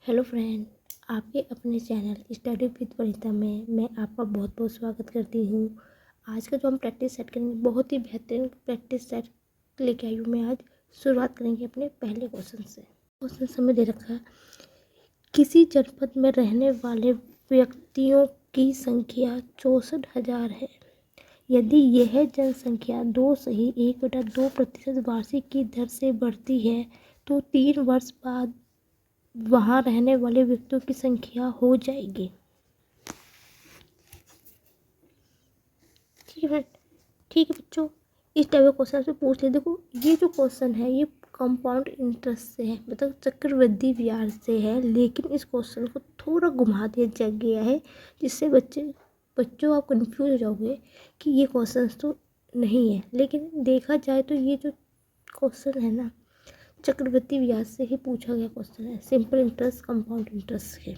Hello friend, आपके अपने channel study with Vanita में मैं आपका बहुत बहुत स्वागत करती हूँ। आज का जो हम प्रैक्टिस सेट करेंगे बहुत ही बेहतरीन प्रैक्टिस सेट लेके आई हूँ। मैं आज शुरुआत करेंगे अपने पहले क्वेश्चन से। क्वेश्चन समय दे रखा है, किसी जनपद में रहने वाले व्यक्तियों की संख्या 64,000 है। यदि यह जनसंख्या 2.1/2% वार्षिक की दर से बढ़ती है तो 3 वर्ष बाद वहाँ रहने वाले व्यक्तियों की संख्या हो जाएगी। ठीक है बच्चों, इस टाइप का क्वेश्चन से पूछ ले। देखो, ये जो क्वेश्चन है ये कंपाउंड इंटरेस्ट से है, मतलब चक्रवृद्धि ब्याज से है, लेकिन इस क्वेश्चन को थोड़ा घुमा दिया गया है जिससे बच्चों आप कंफ्यूज हो जाओगे कि ये क्वेश्चन तो नहीं है। लेकिन देखा जाए तो ये जो क्वेश्चन है ना, चक्रवृद्धि ब्याज से ही पूछा गया क्वेश्चन है, सिंपल इंटरेस्ट कंपाउंड इंटरेस्ट है।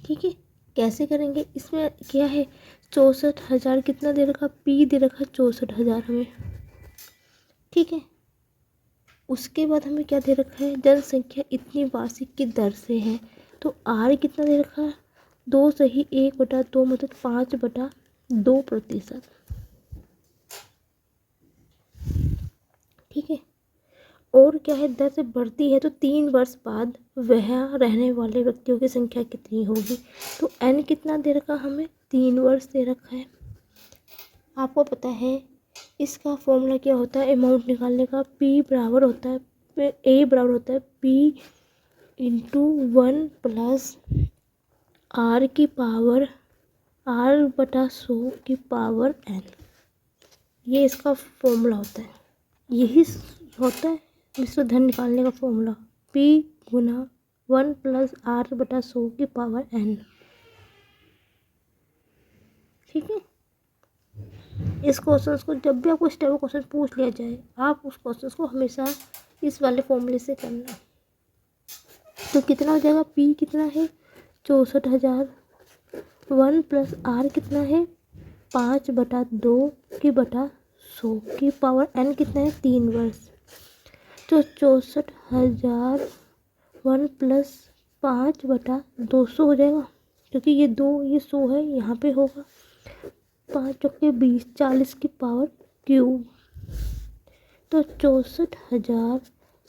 ठीक है, कैसे करेंगे? इसमें क्या है, 64,000 कितना दे रखा, पी दे रखा 64,000 हमें। ठीक है, उसके बाद हमें क्या दे रखा है, जनसंख्या इतनी वार्षिक की दर से है, तो आर कितना दे रखा है, 2.1/2 मतलब 5/2%। ठीक है, और क्या है, दर से बढ़ती है तो 3 वर्ष बाद वह रहने वाले व्यक्तियों की संख्या कितनी होगी। तो n कितना दे रखा हमें, 3 वर्ष दे रखा है। आपको पता है इसका फॉर्मूला क्या होता है अमाउंट निकालने का, p बराबर होता है a बराबर होता है p इंटू 1 प्लस r की पावर r/100 की पावर n। ये इसका फॉर्मूला होता है, यही होता है मिश्र धन निकालने का फॉर्मूला, p गुना 1 प्लस r/100 की पावर n। ठीक है, इस क्वेश्चन को जब भी आपको इस टाइप का क्वेश्चन पूछ लिया जाए, आप उस क्वेश्चन को हमेशा इस वाले फॉर्मूले से करना। तो कितना हो जाएगा, p कितना है 64,000, 1 प्लस r कितना है 5/2 की बटा 100 की पावर n कितना है 3 वर्ष। तो 64,000 1 प्लस 5/200 हो जाएगा, क्योंकि ये 100 है, यहाँ पे होगा 5 चौके 20, 40 की पावर क्यूब। तो 64,000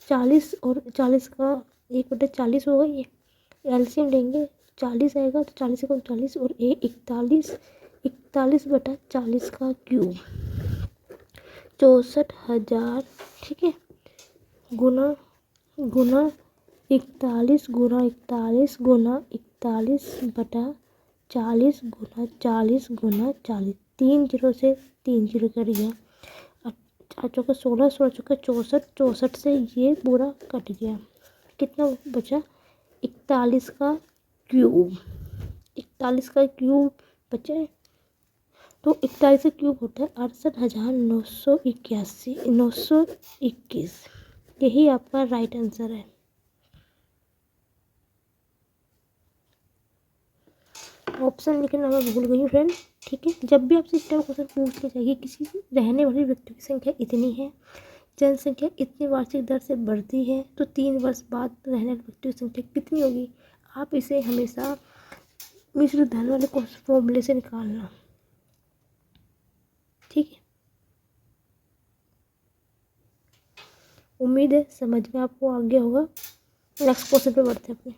40 और 40 का 1/40 होगा, ये एलसीएम लेंगे 40 आएगा, तो 40 को 40 और 41/40 का क्यूब। 64,000 ठीक है, गुना 41 गुना 41 गुना 41/40 गुना 40 गुना 40, 3 जीरो से 3 जीरो कट गया, 4 चौके 16, 16 चौके 64, 64 से ये पूरा कट गया, कितना बचा 41 का क्यूब। 41 का क्यूब बचा है, तो 41 का क्यूब होता है 68,921। यही आपका राइट आंसर है। ऑप्शन लिखना मैं भूल गई फ्रेंड। ठीक है, जब भी आपसे इस टाइप क्वेश्चन पूछ लिया जाएगी, किसी रहने वाले व्यक्ति की संख्या इतनी है, जनसंख्या इतनी वार्षिक दर से बढ़ती है, तो 3 वर्ष बाद रहने वाले व्यक्ति की संख्या कितनी होगी, आप इसे हमेशा मिश्र धन वाले फॉर्मूले से निकालना। ठीक है, उम्मीद है समझ में आपको आ गया होगा। नेक्स्ट क्वेश्चन पे बढ़ते हैं अपने।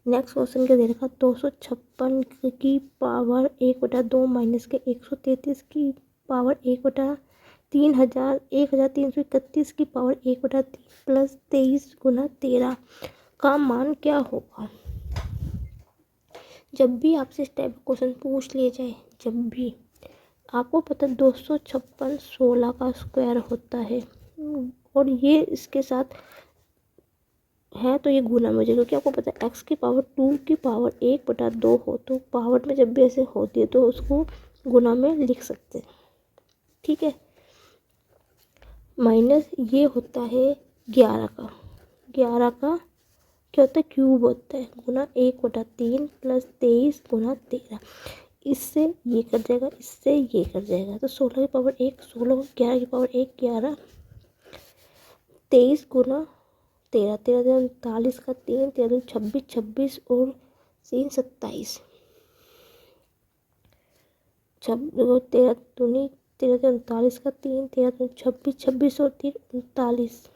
नेक्स्ट क्वेश्चन क्या दे रखा, 256 की पावर 1/2 माइनस के 133 की पावर 1/1331 की पावर 1/3 प्लस 23 गुना 13 का मान क्या होगा। जब भी आपसे इस टाइप का क्वेश्चन पूछ लिए जाए, जब भी आपको पता 256 16 का स्क्वायर होता है, और ये इसके साथ है तो ये गुना में हो जाएगा, क्योंकि आपको पता है x की पावर 2 की पावर 1/2 हो, तो पावर में जब भी ऐसे होती है तो उसको गुना में लिख सकते हैं। ठीक है, माइनस ये होता है 11 का क्या होता है, क्यूब होता है, गुना 1/3 प्लस 23 गुना 13, इससे ये कट जाएगा, इससे ये कट जाएगा, तो 16 की पावर 1 16, 11 की पावर 1 11, 23 गुना 13, 13 दूनी 39 का 3, 13 दूनी 26, 26 और 3 27, 13 दूनी 39 का 3, 13 दूनी 26, 26 और 3 39।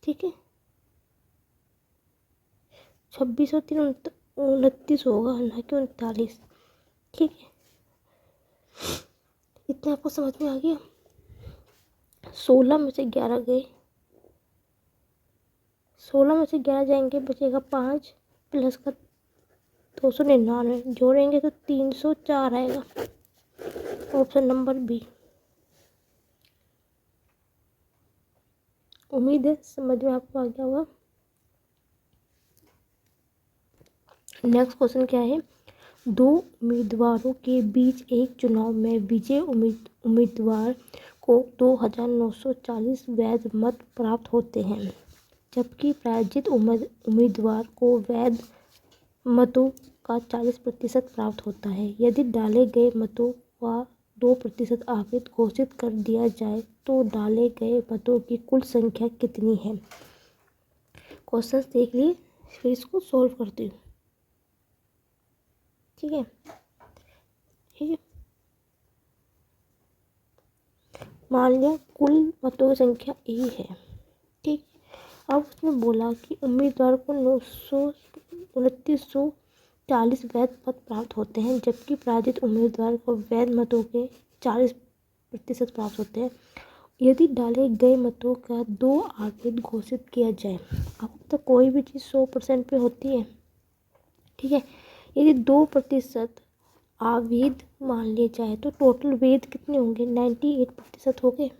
ठीक है, 26 और 3 29 होगा, ना कि 39। ठीक है, इतना आपको समझ में आ गया। 16 में से 11 गए, 16 में से 11 जाएंगे, बचेगा 5 प्लस का 299, जोड़ेंगे तो 304 आएगा। Option number B. उम्मीद है समझ में आपको आ गया होगा। नेक्स्ट क्वेश्चन क्या है, दो उम्मीदवारों के बीच एक चुनाव में विजय उम्मीदवार को 2940 वैध मत प्राप्त होते हैं, जबकि पराजित उम्मीदवार को वैध मतों का 40% प्राप्त होता है। यदि डाले गए मतों का 2% आवेद घोषित कर दिया जाए तो डाले गए मतों की कुल संख्या कितनी है। क्वेश्चन देख लिए, फिर इसको सॉल्व करती हूँ। ठीक है, ठीक है, मान लिया कुल मतों की संख्या ए है। ठीक, अब उसने बोला कि उम्मीदवार को 2940 वैध मत प्राप्त होते हैं, जबकि पराजित उम्मीदवार को वैध मतों के 40% प्राप्त होते हैं। यदि डाले गए मतों का 2 आवेद घोषित किया जाए, अब तक कोई भी चीज़ 100% पे होती है। ठीक है, यदि 2% आवेद मान लिए जाए तो टोटल वेद कितने होंगे, 98% हो गए।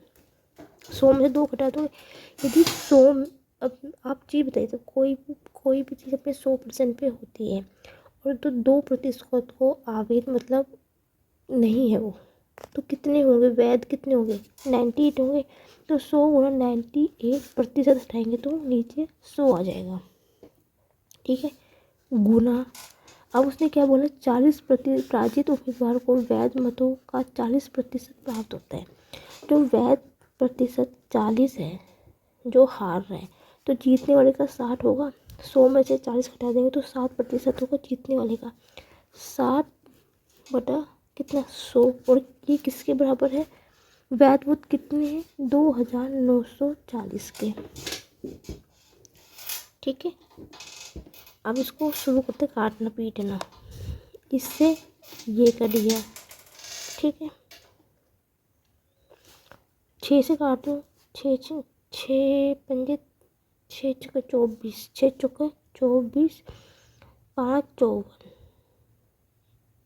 100 में से 2 घटा दो। यदि 100, अब आप चीज़ बताइए, तो कोई भी चीज़ अपने 100% पे होती है और तो 2% को आवेद मतलब नहीं है वो, तो कितने होंगे वैध, कितने होंगे 98 होंगे। तो 100 गुणा 98% हटाएंगे तो नीचे 100 आ जाएगा। ठीक है, गुना, अब उसने क्या बोला, 40% पराजित उम्मीदवार को वैध मतों का 40% प्राप्त होता है। जो वैध प्रतिशत 40 है, जो हार रहा है, तो जीतने वाले का 60 होगा। 100 में से 40 हटा देंगे तो 7% होगा जीतने वाले का। 60 बटा कितना 100, और ये किसके बराबर है, वैध मत कितने हैं 2940 के। ठीक है, अब इसको शुरू करते काटना पीटना, इससे ये कर दिया। ठीक है, 6 से काटो, 6 पंजे 6 चौके 24, 6 चौके 24, 5 54,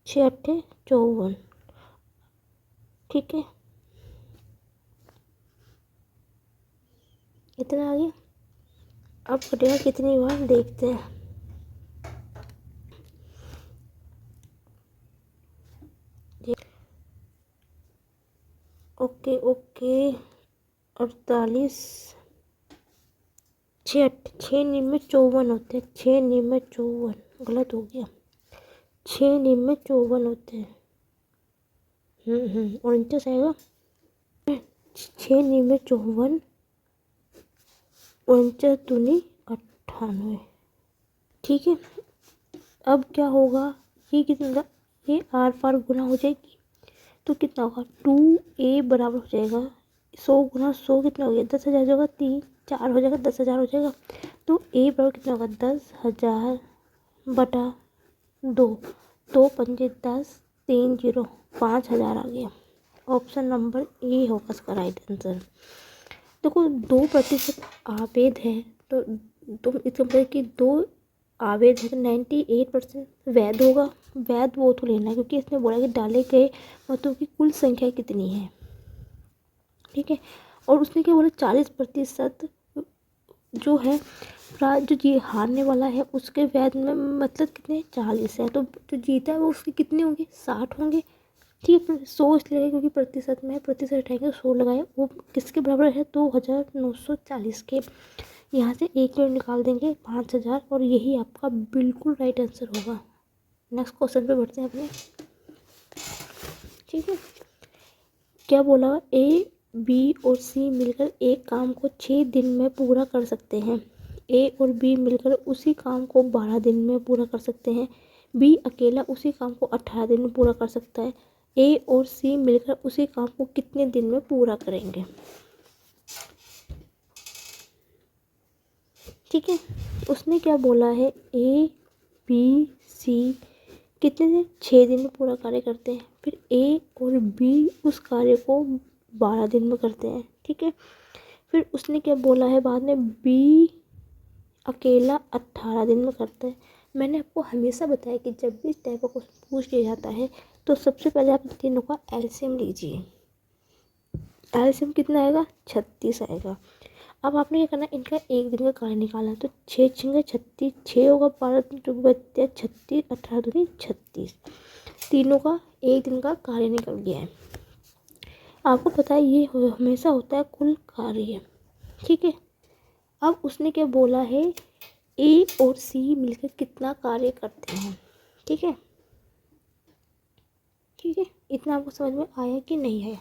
6 अट्ठे 54। ठीक है, इतना आ गया। अब कटेगा कितनी बार देखते हैं। ओके ओके, 48, 6 निम 54 होते हैं, 6 निम 54, गलत हो गया, 6 निम 54 होते हैं। 49 आएगा, 6 निम 54, 49 दूनी 98। ठीक है, अब क्या होगा, ये कितना, ये आर पार गुना हो जाएगी तो कितना होगा, 2a बराबर हो जाएगा 100 गुना 100 कितना हो गया, 10,000 हो जाएगा, 3 4 हो जाएगा, 10,000 हो जाएगा। तो a बराबर कितना होगा, 10,000 बटा 2, 2 पंजे 10, 3 0, 5,000 आ गया। ऑप्शन नंबर ए होगा इसका राइट आंसर। देखो 2% आवेद है, तो तुम इसका मतलब कि 2 आवेद है तो 98% वैध होगा। वैध वो तो लेना है, क्योंकि इसने बोला कि डाले गए मतों की कुल संख्या कितनी है। ठीक है, और उसने क्या बोला, 40% जो है जो जी हारने वाला है उसके वैध में मतलब कितने 40 है, तो जो जीता है वो उसके कितने होंगे 60 होंगे। ठीक है, 100 इसलिए लगे क्योंकि प्रतिशत में प्रतिशत हटाएंगे, 100 लगाए, वो किसके बराबर है 2940 के। यहाँ से 1 मिनट निकाल देंगे 5,000, और यही आपका बिल्कुल राइट आंसर होगा। नेक्स्ट क्वेश्चन पे बढ़ते हैं अपने। ठीक है, क्या बोला, ए बी और सी मिलकर एक काम को 6 दिन में पूरा कर सकते हैं। ए और बी मिलकर उसी काम को 12 दिन में पूरा कर सकते हैं। बी अकेला उसी काम को 18 दिन में पूरा कर सकता है। ए और सी मिलकर उसी काम को कितने दिन में पूरा करेंगे? ठीक है, उसने क्या बोला है, ए बी सी कितने दिन, 6 दिन में पूरा कार्य करते हैं। फिर ए और बी उस कार्य को 12 दिन में करते हैं। ठीक है, फिर उसने क्या बोला है बाद में, बी अकेला 18 दिन में करता है। मैंने आपको हमेशा बताया कि जब भी इस टाइप का क्वेश्चन पूछ लिया जाता है तो सबसे पहले आप तीनों का एलसीएम लीजिए। एलसीएम कितना आएगा? 36 आएगा। अब आपने क्या करना है, इनका एक दिन का कार्य निकालना है। तो 6 छिंगे 36, 6 होगा 12 तो बचते 36, 18 दूनी 36। तीनों का एक दिन का कार्य निकल गया है। आपको पता है ये हमेशा होता है कुल कार्य। ठीक है, अब उसने क्या बोला है, ए और सी मिलकर कितना कार्य करते हैं। ठीक है, ठीक है, इतना आपको समझ में आया कि नहीं आया?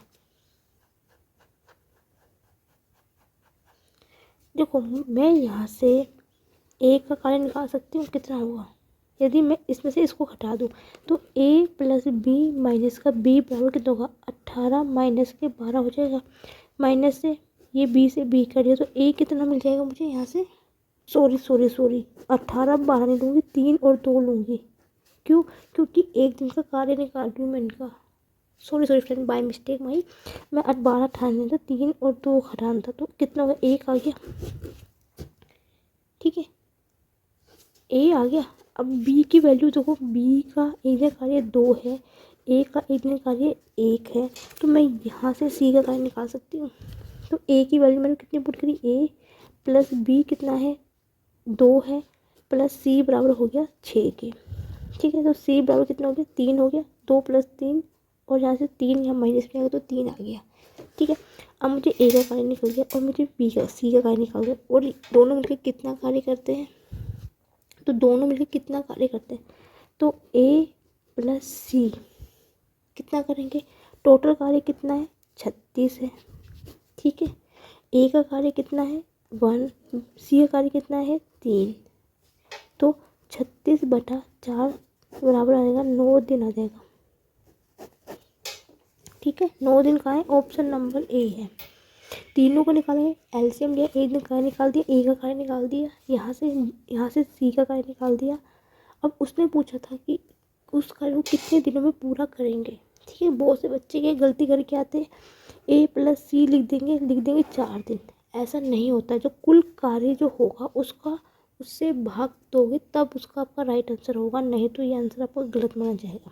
देखो, मैं यहाँ से ए का कार्य निकाल सकती हूँ, कितना होगा, यदि मैं इसमें से इसको हटा दूँ तो ए प्लस बी माइनस का बी बराबर कितना होगा, 18 माइनस के 12 हो जाएगा। माइनस से ये बी से बी कर दिया तो ए कितना मिल जाएगा मुझे यहाँ से, सॉरी 18 12 नहीं लूँगी, 3 और 2 लूँगी। क्यों? क्योंकि एक दिन का कार्य निकाल रही हूँ मैं इनका। सॉरी फ्रेंड, बाय मिस्टेक मैं 12 18 था, 3 और 2 हटाना था, तो कितना होगा, 1 आ गया। ठीक है, ए आ गया। अब बी की वैल्यू देखो, बी का एक दिन कार्य 2 है, ए का एक दिन कार्य 1 है, तो मैं यहाँ से सी का कार्य निकाल सकती हूँ। तो ए की वैल्यू मैंने कितनी पुट करी, ए प्लस बी कितना है, 2 है, प्लस सी बराबर हो गया 6 के। ठीक है, तो सी बराबर कितना हो गया, 3 हो गया, 2 प्लस 3 और यहाँ से 3 यहाँ माइनस में आएगा तो 3 आ गया। ठीक है, अब मुझे ए का कार्य निकल गया और मुझे बी का सी का कार्य निकल गया, और दोनों मिलकर कितना कार्य करते हैं, तो दोनों मिलकर कितना कार्य करते हैं, तो ए प्लस सी कितना करेंगे, टोटल कार्य कितना है, 36 है। ठीक है, ए का कार्य कितना है, 1, सी का कार्य कितना है, 3, तो 36/4 बराबर आएगा 9 दिन आ जाएगा। ठीक है, 9 दिन का है, ऑप्शन नंबर ए है। तीनों को निकालेंगे, एलसीएम लिया, एक दिन कार्य निकाल दिया, ए का कार्य निकाल दिया, यहाँ से सी का कार्य निकाल दिया। अब उसने पूछा था कि उस कार्य को कितने दिनों में पूरा करेंगे। ठीक है, बहुत से बच्चे के गलती करके आते हैं, ए प्लस सी लिख देंगे 4 दिन। ऐसा नहीं होता, जो कुल कार्य जो होगा उसका उससे भाग दोगे तब उसका आपका राइट आंसर होगा, नहीं तो ये आंसर आपका गलत माना जाएगा।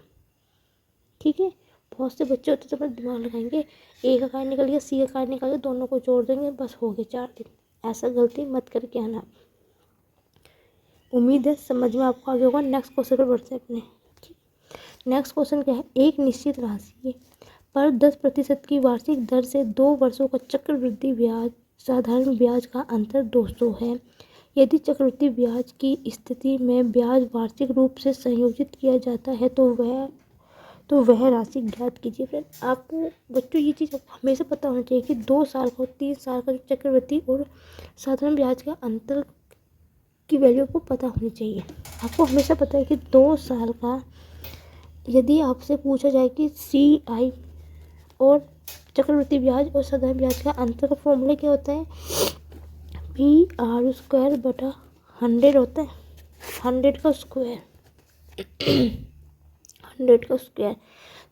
ठीक है, बहुत से बच्चे होते तो अपना दिमाग लगाएंगे, ए का कार्य निकल गया, सी का कार्य निकल गया, दोनों को जोड़ देंगे, बस हो गए 4 दिन। ऐसा गलती मत करके आना। उम्मीद है समझ में आपको आ गया होगा। नेक्स्ट क्वेश्चन पर बढ़ते हैं अपने। नेक्स्ट क्वेश्चन क्या है, एक निश्चित राशि पर 10% की वार्षिक दर से 2 वर्षों का चक्रवृद्धि ब्याज साधारण ब्याज का अंतर 200 है। यदि चक्रवृद्धि ब्याज की स्थिति में ब्याज वार्षिक रूप से संयोजित किया जाता है तो वह राशि ज्ञात कीजिए। फ्रेंड, आपको बच्चों ये चीज़ हमेशा पता होना चाहिए कि 2 साल का और 3 साल का चक्रवृद्धि और साधारण ब्याज का अंतर की वैल्यू को पता होनी चाहिए। आपको हमेशा पता है कि 2 साल का, यदि आपसे पूछा जाए कि CI और चक्रवृद्धि ब्याज और साधारण ब्याज का अंतर का फॉर्मूला क्या होता है, PR²/100 होता है, 100 का स्क्वायर 100 का स्क्वायर।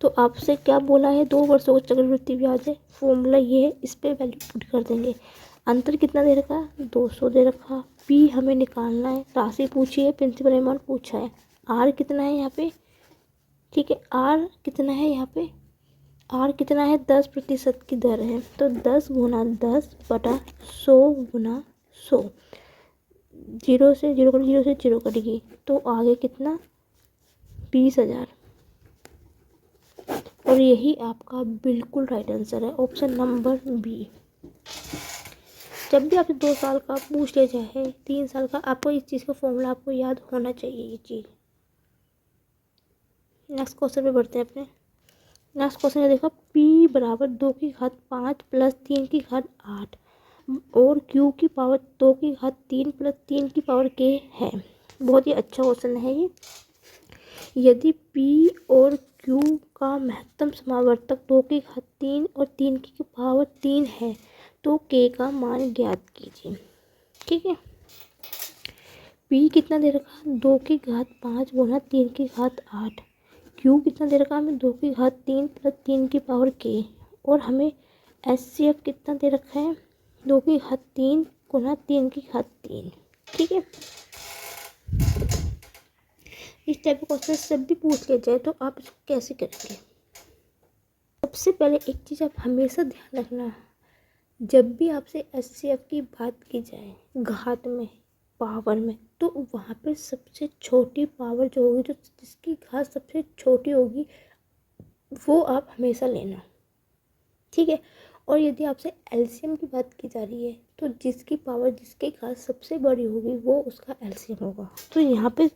तो आपसे क्या बोला है, 2 वर्षों का चक्रवृद्धि ब्याज है, फॉर्मूला ये है, इस पर वैल्यू पुट कर देंगे। अंतर कितना दे रखा है, 200 दे रखा। पी हमें निकालना है, राशि पूछी है, प्रिंसिपल अमाउंट पूछा है। आर कितना है यहाँ पे, ठीक है, आर कितना है यहाँ पे, आर कितना है, 10% की दर है, तो 10 × 10/100 × 100, 0 से 0 कटेगी, तो आगे कितना, 20,000। और यही आपका बिल्कुल राइट आंसर है, ऑप्शन नंबर बी। जब भी आपसे 2 साल का पूछ लिया जाए, 3 साल का, आपको इस चीज़ का फॉर्मूला आपको याद होना चाहिए ये चीज़। नेक्स्ट क्वेश्चन पे बढ़ते हैं अपने। नेक्स्ट क्वेश्चन है देखा, p बराबर 2 की घात 5 प्लस 3 की घात 8 और q की पावर 2 की घात 3 प्लस 3 की पावर k है। बहुत ही अच्छा क्वेश्चन है ये। यदि p और q का महत्तम समावर्तक 2 की घात 3 और 3 की पावर 3 है तो k का मान ज्ञात कीजिए। ठीक है, p कितना दे रखा, 2 की घात 5 गुना 3 की घात 8। क्यू कितना दे रखा हमें, 2 की घात 3 प्लस 3 की पावर k। और हमें HCF कितना दे रखा है, 2 की घात 3 गुना 3 की घात 3। ठीक है, इस टाइप का क्वेश्चन जब भी पूछ लिया जाए तो आप इसको कैसे करेंगे। सबसे पहले एक चीज़ आप हमेशा ध्यान रखना, जब भी आपसे HCF की बात की जाए घात में, पावर में, तो वहाँ पे सबसे छोटी पावर जो होगी, जो जिसकी घात सबसे छोटी होगी, वो आप हमेशा लेना। ठीक है, और यदि आपसे LCM की बात की जा रही है तो जिसकी पावर, जिसकी घात सबसे बड़ी होगी वो उसका LCM होगा। तो यहाँ पे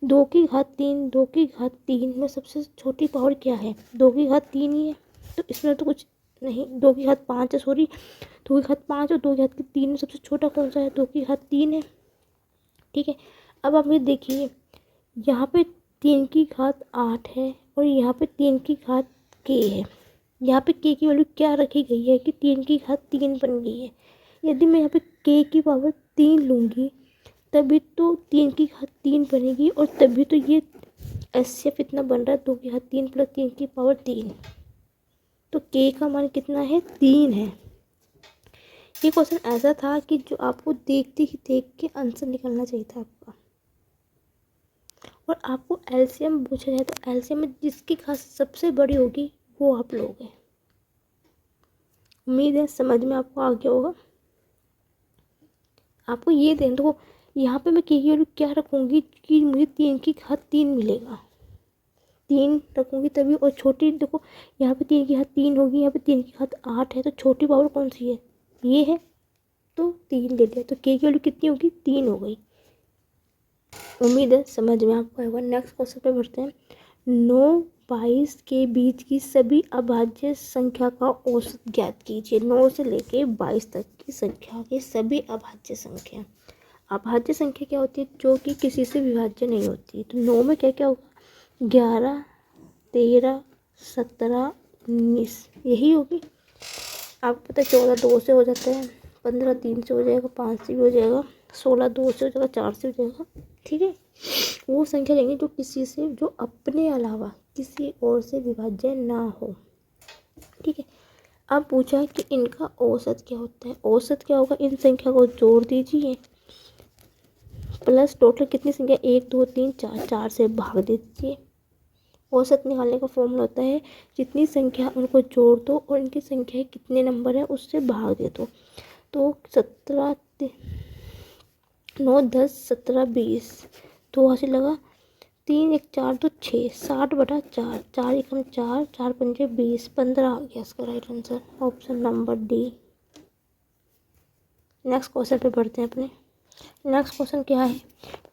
2 की घात 3 में सबसे छोटी पावर क्या है, 2 की घात 3 ही है। तो इसमें तो कुछ नहीं, 2 की घात 5 है, सॉरी, 2 की घात 5 और 2 की घात 3 में सबसे छोटा कौन सा है, 2 की घात 3 है। ठीक है, अब आप ये देखिए, यहाँ पे 3 की घात 8 है और यहाँ पे 3 की घात k है। यहाँ पे k की वैल्यू क्या रखी गई है कि 3 की घात 3 बन गई है। यदि मैं यहाँ पे k की पावर 3 लूँगी तभी तो 3 की घात 3 बनेगी और तभी तो ये HCF इतना बन रहा है, 2 की घात 3 प्लस 3 की पावर 3। तो k का मान कितना है, 3 है। ये क्वेश्चन ऐसा था कि जो आपको देखते ही देख के आंसर निकलना चाहिए था आपका। और आपको LCM पूछा जाए तो LCM में जिसकी घात सबसे बड़ी होगी वो आप लोगे। उम्मीद है समझ में आपको आ गया होगा। आपको ये दें तो यहाँ पे मैं k की वैल्यू क्या रखूँगी कि मुझे 3 की घात 3 मिलेगा, 3 रखूँगी तभी। और छोटी देखो, यहाँ पे 3 की घात 3 होगी, यहाँ पे 3 की घात 8 है, तो छोटी पावर कौन सी है, ये है, तो 3 ले लिया। तो k की वैल्यू कितनी होगी, 3 हो गई। उम्मीद है समझ में आपको आएगा। नेक्स्ट क्वेश्चन पे बढ़ते हैं। 9-22 के बीच की सभी अभाज्य संख्या का औसत ज्ञात कीजिए। 9 से लेके 22 तक की संख्या की सभी अभाज्य संख्या। अभाज्य संख्या क्या होती है, जो कि किसी से विभाज्य नहीं होती। तो 9 में क्या क्या होगा, 11, 13, 17, 19, यही होगी। आपको पता है 14 2 से हो जाता है, 15 3 से हो जाएगा, 5 से भी हो जाएगा, 16 2 से हो जाएगा, 4 से हो जाएगा। ठीक है, वो संख्या लेंगे जो किसी से, जो अपने अलावा किसी और से विभाज्य ना हो। ठीक है, अब पूछा कि इनका औसत क्या होता है। औसत क्या होगा, इन संख्या को जोड़ दीजिए प्लस टोटल कितनी संख्या, 1 2 3 4, 4 से भाग दे दीजिए। औसत निकालने का फॉर्मूला होता है, जितनी संख्या उनको जोड़ दो और इनकी संख्या कितने नंबर है उससे भाग दे दो। तो 17 9 10 17 20, तो वहाँ से लगा 3 1 4 तो 6, 60/4, 4 1 4, 4 5 20, 15 आ गया इसका right answer, option number D. Next question पे बढ़ते हैं अपने। नेक्स्ट क्वेश्चन क्या है,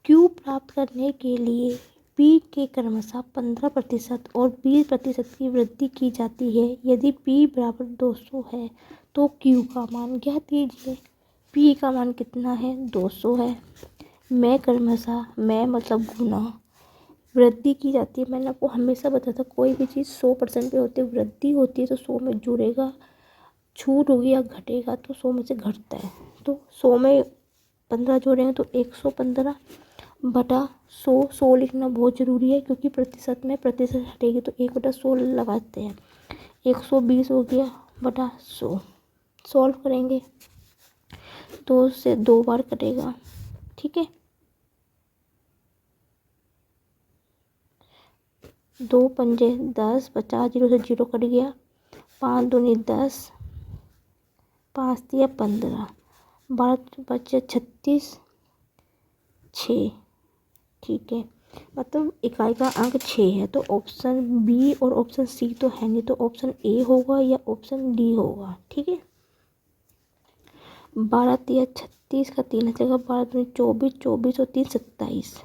क्यू प्राप्त करने के लिए पी के क्रमशः 15% और 20% की वृद्धि की जाती है। यदि पी बराबर 200 है तो क्यू का मान ज्ञात कीजिए। पी का मान कितना है, 200 है। मैं क्रमशः, मैं मतलब गुना, वृद्धि की जाती है। मैंने आपको हमेशा बताया था कोई भी चीज़ 100% पे होती है, वृद्धि होती है तो 100 में जुड़ेगा, छूट होगी या घटेगा तो 100 में से घटता है। तो 100 में 15 जोड़ेंगे तो 115/100। 100 लिखना बहुत ज़रूरी है क्योंकि प्रतिशत में प्रतिशत हटेगी तो 1/100 लगाते हैं। 120 हो गया बटा 100। सॉल्व करेंगे, 2 से 2 बार कटेगा। ठीक है, 2 पंजे 10, 50, 0 से 0 कट गया, 5 दूनी 10, 5 दिया 15, 12 बचे 36, 6। ठीक है, मतलब इकाई का अंक 6 है। तो ऑप्शन बी और ऑप्शन सी तो है नहीं, तो ऑप्शन ए होगा या ऑप्शन डी होगा। ठीक है, 12 तिया 36 का 3 जगह, 12 दूनी 24, 24 और 3 27,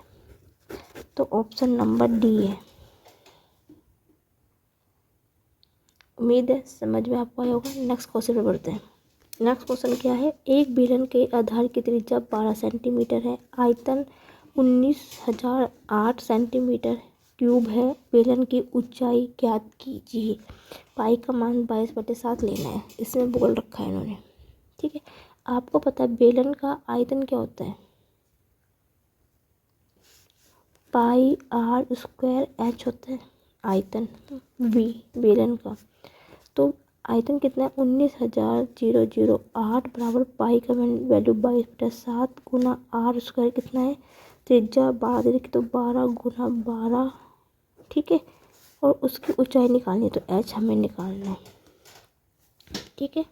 तो ऑप्शन नंबर डी है। उम्मीद है समझ में आपको आया होगा। नेक्स्ट क्वेश्चन पे बढ़ते हैं। नेक्स्ट क्वेश्चन क्या है, एक बेलन के आधार की त्रिज्या 12 सेंटीमीटर है, आयतन 19,008 सेंटीमीटर क्यूब है, बेलन की ऊंचाई ज्ञात कीजिए। पाई का मान 22/7 लेना है, इसमें बोल रखा है इन्होंने। ठीक है, आपको पता है बेलन का आयतन क्या होता है, पाई आर स्क्वायर एच होता है आयतन वी बेलन का। तो आयतन कितना है 19,008 बराबर पाई का वैल्यू 22/7 गुना आर स्क्वायर कितना है, त्रिज्या 12 दे रखी तो 12 गुना 12। ठीक है, और उसकी ऊंचाई निकालनी है तो एच हमें निकालना है। ठीक है,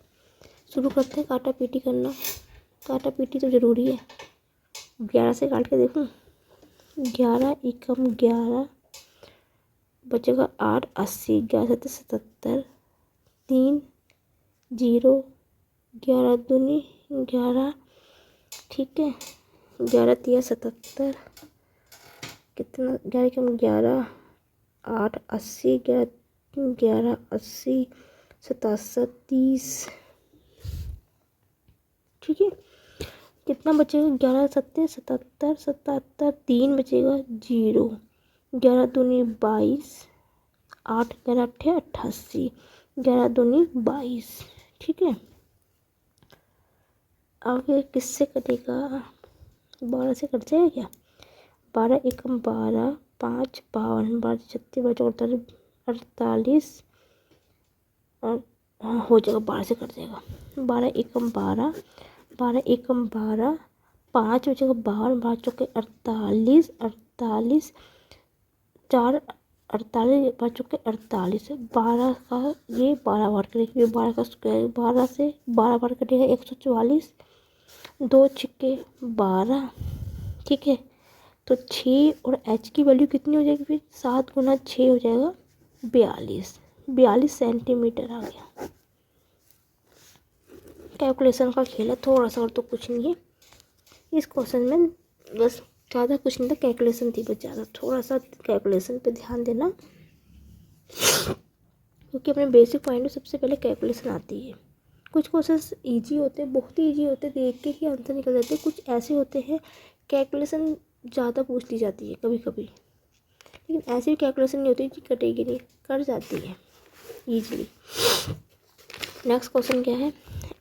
शुरू करते हैं काटा पीटी करना। काटा पीटी तो ज़रूरी है। 11 से काट के देखूँ, 11 एकम 11 बचेगा 8 80, 11 7 77, 3 0, 11 दूनी 11। ठीक है, 11 3 77, कितना 11 एकम 11 8 80, 11 80 77 30। ठीक है, कितना बचेगा 11 7 77 77, 3 बचेगा 0, 11 दूनी 22, 8 11 8 88, 11 दूनी 22। ठीक है, आगे किससे कटेगा, 12 से कट जाएगा क्या, 12 एकम 12 5 52, 12 36 12 48 और हाँ हो जाएगा, 12 से कट जाएगा। 12 एकम 12 12 एकम 12 5 बचेगा 52, 12 चौके 48 48 4 48 5 चौके 48, 12 का ये 12 बार करेगा, 12 का स्क्वायर 12 से 12 बार कटेगा 144, 2 छिक्के 12। ठीक है, तो 6 और एच की वैल्यू कितनी हो जाएगी फिर, 7 गुना 6 हो जाएगा 42 सेंटीमीटर आ गया। कैलकुलेशन का खेल है थोड़ा सा, और तो कुछ नहीं है इस क्वेश्चन में, बस ज़्यादा कुछ नहीं था, कैलकुलेशन थी बस ज़्यादा। थोड़ा सा कैलकुलेशन पे ध्यान देना, क्योंकि अपने बेसिक पॉइंट में सबसे पहले कैलकुलेशन आती है। कुछ क्वेश्चंस इजी होते हैं, बहुत ही इजी होते हैं, देख के ही आंसर निकल जाते हैं। कुछ ऐसे होते हैं कैलकुलेशन ज़्यादा पूछ ली जाती है कभी कभी, लेकिन ऐसी भी कैलकुलेशन नहीं होती कि कटेगी नहीं, कर जाती है ईजिली। नेक्स्ट क्वेश्चन क्या है,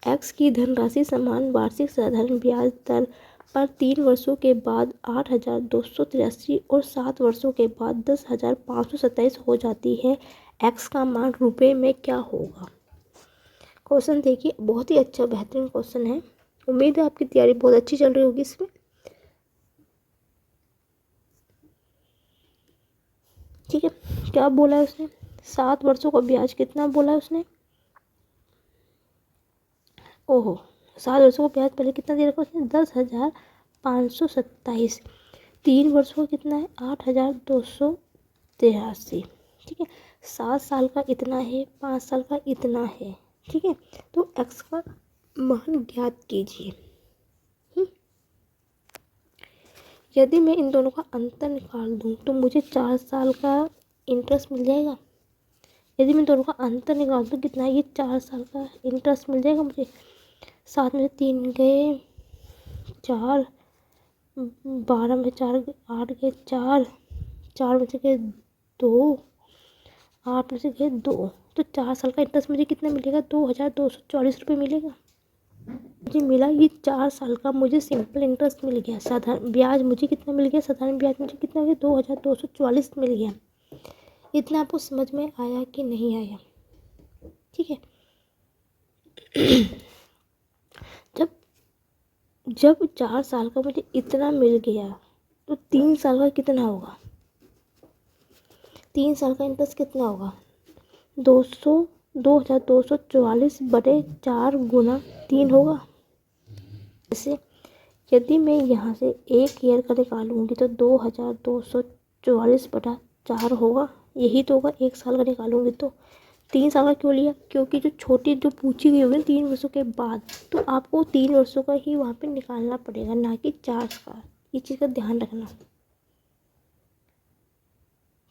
एक्स की धनराशि समान वार्षिक साधारण ब्याज दर पर 3 वर्षों के बाद 8,283 और 7 वर्षों के बाद 10,527 हो जाती है, एक्स का मान रुपए में क्या होगा। क्वेश्चन देखिए, बहुत ही अच्छा बेहतरीन क्वेश्चन है। उम्मीद है आपकी तैयारी बहुत अच्छी चल रही होगी इसमें। ठीक है, क्या बोला है उसने, 7 वर्षों का ब्याज कितना बोला है उसने, ओहो 7 वर्षों का ब्याज पहले कितना दे रखा उसने, 10,527। 3 वर्षों का कितना है, 8,283। ठीक है, 7 साल का इतना है, 5 साल का इतना है। ठीक है, तो एक्स का मान ज्ञात कीजिए। यदि मैं इन दोनों का अंतर निकाल दूं तो मुझे 4 साल का इंटरेस्ट मिल जाएगा। यदि मैं दोनों का अंतर निकाल दूं कितना है, ये 4 साल का इंटरेस्ट मिल जाएगा मुझे। 7 में से 3 गए 4, 12 में 4 8 गए 4, 4 में से गए 2, 8 में से गए 2, तो 4 साल का इंटरेस्ट मुझे कितना मिलेगा, 2,244 रुपये मिलेगा। मुझे मिला ये 4 साल का, मुझे सिंपल इंटरेस्ट मिल गया। साधारण ब्याज मुझे कितना मिल गया, साधारण ब्याज मुझे कितना हो गया, 2,244 मिल गया। इतना आपको समझ में आया कि नहीं आया। ठीक है, जब 4 साल का मुझे इतना मिल गया तो 3 साल का कितना होगा, 3 साल का इंटरेस्ट कितना होगा, 2,244 बटे 4 गुना 3 होगा। जैसे यदि मैं यहाँ से 1 ईयर का निकालूंगी तो 2,244 बटा 4 होगा, यही तो होगा। 1 साल का निकालूंगी तो 3 साल का क्यों लिया, क्योंकि जो छोटी जो पूछी गई होगी 3 वर्षों के बाद, तो आपको 3 वर्षों का ही वहाँ पे निकालना पड़ेगा, ना कि 4 का। ये चीज़ का ध्यान रखना,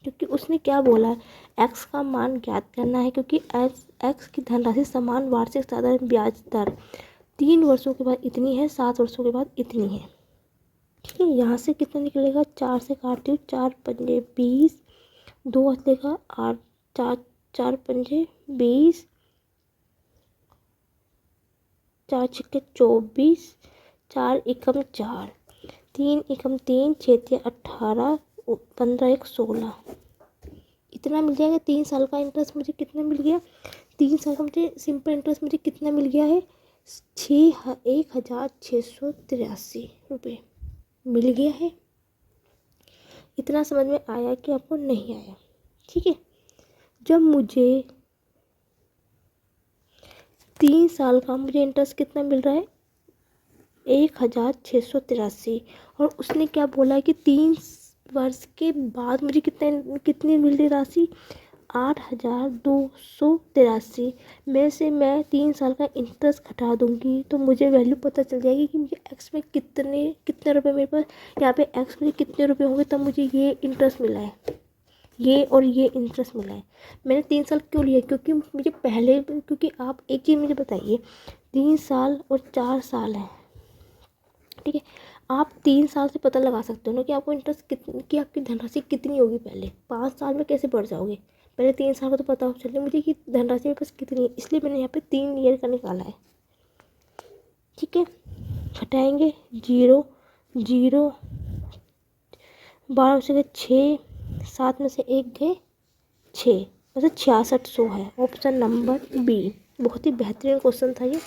क्योंकि उसने क्या बोला है, एक्स का मान ज्ञात करना है, क्योंकि एक्स की धनराशि समान वार्षिक साधारण ब्याज दर 3 वर्षों के बाद इतनी है, 7 वर्षों के बाद इतनी है। ठीक है, यहाँ से कितना निकलेगा, 4 से काटती हूँ, 4 पंजे 20, 2 देगा 8, 4 पंजे 20, 4 छक्के 24, 4 एकम 4, 3 एकम 3, 6 18, 15 1 16, इतना मिल जाएगा। 3 साल का इंटरेस्ट मुझे कितना मिल गया, 3 साल का मुझे सिंपल इंटरेस्ट मुझे कितना मिल गया है, 1683 रुपये मिल गया है। इतना समझ में आया कि आपको नहीं आया? ठीक है, जब मुझे 3 साल का मुझे इंटरेस्ट कितना मिल रहा है, 1683, और उसने क्या बोला है कि 3 वर्ष के बाद मुझे कितनी मिल रही राशि, 8283 में से मैं 3 साल का इंटरेस्ट घटा दूंगी तो मुझे वैल्यू पता चल जाएगी कि मुझे एक्स में कितने रुपए मेरे पास, यहाँ पे एक्स में कितने रुपए होंगे तब मुझे ये इंटरेस्ट मिला है, ये और ये इंटरेस्ट मिला है। मैंने 3 साल क्यों लिया, क्योंकि मुझे पहले, क्योंकि आप एक चीज़ मुझे बताइए, 3 साल और 4 साल है, ठीक है, आप 3 साल से पता लगा सकते हो ना कि आपको इंटरेस्ट कितनी, कि आपकी धनराशि कितनी होगी। पहले 5 साल में कैसे बढ़ जाओगे, पहले 3 साल का तो पता हो चले मुझे कि धनराशि मेरे पास कितनी है, इसलिए मैंने यहाँ पे 3 ईयर का निकाला है। ठीक है, घटाएंगे 0 0, 12 में से गए 6, 7 में से 1 गए 6, मतलब 6600 है। ऑप्शन नंबर बी, बहुत ही बेहतरीन क्वेश्चन था ये।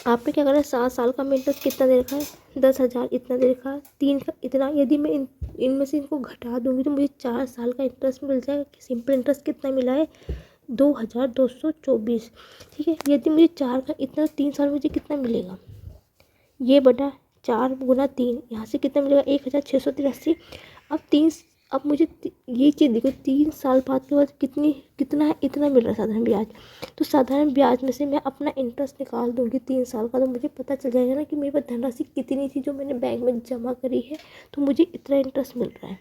आपने क्या करना है, 7 साल का में इंटरेस्ट कितना दे रखा है, 10,000 इतना दे रखा है, 3 का इतना, यदि मैं इनमें से इनको घटा दूंगी तो मुझे 4 साल का इंटरेस्ट मिल जाएगा। सिंपल इंटरेस्ट कितना मिला है, 2224। ठीक है, यदि मुझे 4 का इतना, 3 साल में मुझे कितना मिलेगा, ये बटा 4 गुना 3, यहाँ से कितना मिलेगा, 1683। अब मुझे ये चीज़ देखो, 3 साल बाद के बाद कितना है, इतना मिल रहा है साधारण ब्याज। तो साधारण ब्याज में से मैं अपना इंटरेस्ट निकाल दूंगी 3 साल का, तो मुझे पता चल जाएगा ना कि मेरे पास धनराशि कितनी थी जो मैंने बैंक में जमा करी है, तो मुझे इतना इंटरेस्ट मिल रहा है।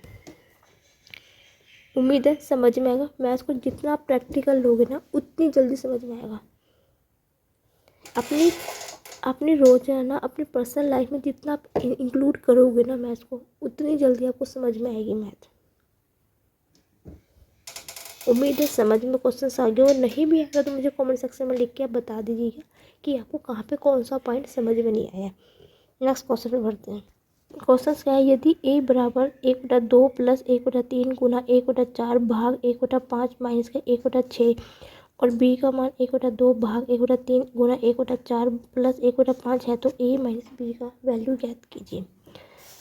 उम्मीद है समझ में आएगा। मैथ्स को जितना आप प्रैक्टिकल लोगे ना, उतनी जल्दी समझ में आएगा। अपनी रोजाना अपनी पर्सनल लाइफ में जितना आप इंक्लूड करोगे ना मैथ्स को, उतनी जल्दी आपको समझ में आएगी मैथ। उम्मीद है समझ में क्वेश्चन आ गया, और नहीं भी आएगा तो मुझे कमेंट सेक्शन में लिख के आप बता दीजिएगा कि आपको कहाँ पे कौन सा पॉइंट समझ में नहीं आया। नेक्स्ट क्वेश्चन पे बढ़ते हैं। क्वेश्चन क्या है, यदि a बराबर 1/2 प्लस 1/3 गुना 1/4 भाग 1/5 माइनस का 1/6 और b का मान 1/2 भाग 1/3 गुना 1/4 प्लस 1/5 है, तो a माइनस b का वैल्यू ज्ञात कीजिए।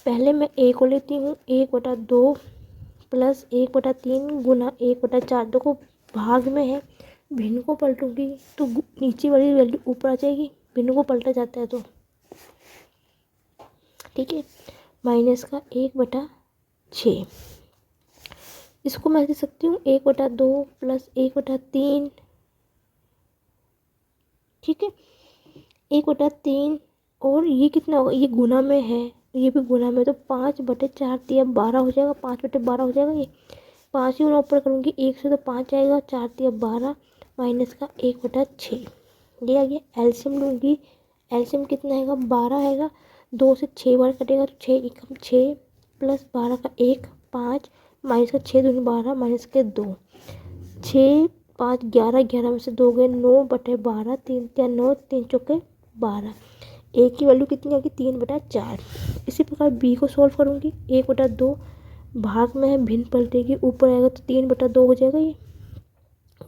पहले मैं a को लेती हूँ, 1/2 प्लस 1/3 गुना 1/4, देखो भाग में है, भिन्न को पलटूंगी तो नीचे वाली वैल्यू ऊपर आ जाएगी, भिन्न को पलटा जाता है तो, ठीक है, माइनस का 1/6। इसको मैं लिख सकती हूँ 1/2 प्लस 1/3, ठीक है, 1/3, और ये कितना होगा, ये गुना में है, ये भी गुना में, तो 5/4 दिया 12 हो जाएगा, 5/12 हो जाएगा। ये 5 ही गुना ऊपर करूँगी 1 से तो 5 आएगा, 4 दिया 12 माइनस का 1/6, ये आ गया। एलसीएम लूँगी, एलसीएम कितना आएगा, 12 आएगा, 2 से 6 बार कटेगा तो 6 एकम 6 प्लस 12 का 1 5 माइनस का 6 दूनी 12 माइनस के 2, 6 5 11, 11 में से 2 गए 9/12, 3 क्या 9, 3 चौके 12, ए की वैल्यू कितनी होगी 3/4। इसी प्रकार बी को सॉल्व करूँगी, 1/2 भाग में है, भिन्न पलटेगी, ऊपर आएगा तो 3/2 हो जाएगा, ये